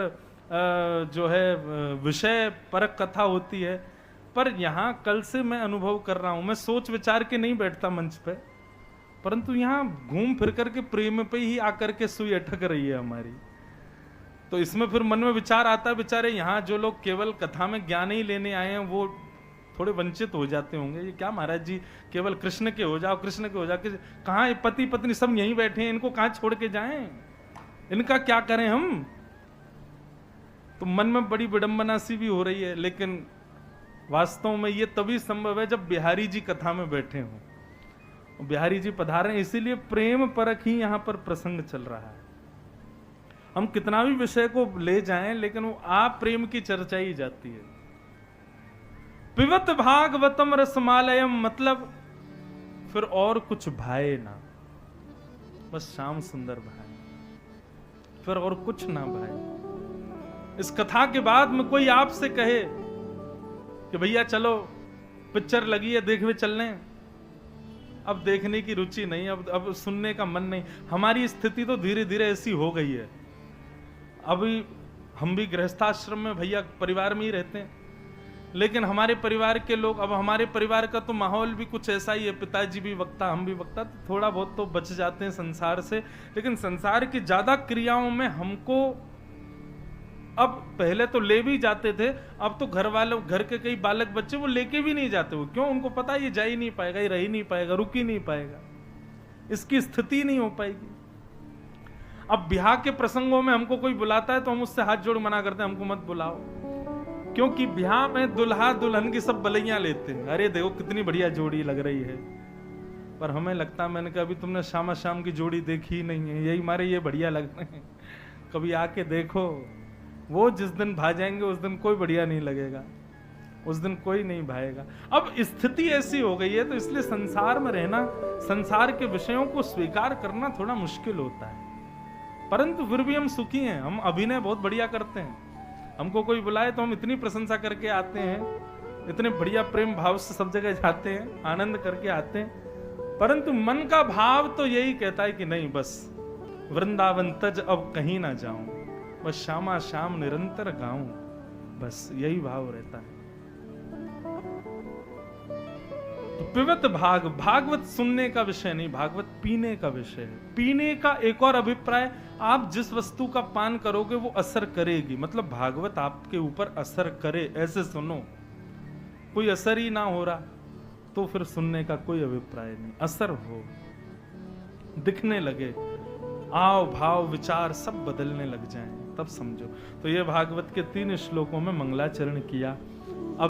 जो है विषय परक कथा होती है। पर यहाँ कल से मैं अनुभव कर रहा हूं, मैं सोच विचार के नहीं बैठता मंच पे, परंतु यहाँ घूम फिर करके प्रेम पे ही आकर के सुई अटक रही है हमारी। तो इसमें फिर मन में विचार आता है, बेचारे यहाँ जो लोग केवल कथा में ज्ञान ही लेने आए हैं वो थोड़े वंचित हो जाते होंगे। ये क्या महाराज जी केवल कृष्ण के हो जाओ, कृष्ण के हो जाओ, कहाँ पति पत्नी सब यहीं बैठे हैं, इनको कहाँ छोड़ के जाएं, इनका क्या करें हम? तो मन में बड़ी विडंबना सी भी हो रही है, लेकिन वास्तव में ये तभी संभव है जब बिहारी जी कथा में बैठे हों। बिहारी जी पधारे, इसीलिए प्रेम परख ही यहां पर प्रसंग चल रहा है। हम कितना भी विषय को ले जाएं, लेकिन वो आप प्रेम की चर्चा ही जाती है। पिबत भागवतम रसमालयम, मतलब फिर और कुछ भाए ना, बस श्याम सुंदर भाए, फिर और कुछ ना भाए। इस कथा के बाद में कोई आपसे कहे कि भैया चलो पिक्चर लगी है देखने चलने, अब देखने की रुचि नहीं, अब सुनने का मन नहीं। हमारी स्थिति तो धीरे धीरे ऐसी हो गई है। अभी हम भी गृहस्थाश्रम में भैया परिवार में ही रहते हैं, लेकिन हमारे परिवार के लोग, अब हमारे परिवार का तो माहौल भी कुछ ऐसा ही है, पिताजी भी वक्ता, हम भी वक्ता, तो थोड़ा बहुत तो बच जाते हैं संसार से। लेकिन संसार की ज्यादा क्रियाओं में हमको अब, पहले तो ले भी जाते थे, अब तो घर वालों, घर के कई बालक बच्चे वो लेके भी नहीं जाते। वो क्यों? उनको पता है ये जा ही नहीं पाएगा, ये रह ही नहीं पाएगा, रुक ही नहीं पाएगा, इसकी स्थिति नहीं हो पाएगी। अब ब्याह के प्रसंगों में हमको कोई बुलाता है तो हम उससे हाथ जोड़ मना करते हैं, हमको मत बुलाओ, क्योंकि ब्याह में दुल्हा दुल्हन की सब बलैयां लेते हैं। अरे देखो कितनी बढ़िया जोड़ी लग रही है, पर हमें लगता, मैंने कहा अभी तुमने श्यामा श्याम की जोड़ी देखी ही नहीं है, यही मारे ये बढ़िया लग रहे हैं, कभी आके देखो। वो जिस दिन भा जाएंगे उस दिन कोई बढ़िया नहीं लगेगा, उस दिन कोई नहीं भाएगा। अब स्थिति ऐसी हो गई है, तो इसलिए संसार में रहना, संसार के विषयों को स्वीकार करना थोड़ा मुश्किल होता है, परंतु फिर भी हम सुखी हैं। हम अभिनय बहुत बढ़िया करते हैं, हमको कोई बुलाए तो हम इतनी प्रशंसा करके आते हैं, इतने बढ़िया प्रेम भाव से सब जगह जाते हैं, आनंद करके आते हैं। परंतु मन का भाव तो यही कहता है कि नहीं, बस वृंदावन तज अब कहीं ना जाऊं, बस श्यामा श्याम निरंतर गाऊं, बस यही भाव रहता है। तो पिबत भागवत सुनने का विषय नहीं, भागवत पीने का विषय है। पीने का एक और अभिप्राय, आप जिस वस्तु का पान करोगे वो असर करेगी, मतलब भागवत आपके ऊपर असर करे, ऐसे सुनो। कोई असर ही ना हो रहा तो फिर सुनने का कोई अभिप्राय नहीं। असर हो, दिखने लगे, आव भाव विचार सब बदलने लग जाएं, तब समझो। तो ये भागवत के 3 श्लोकों में मंगलाचरण किया।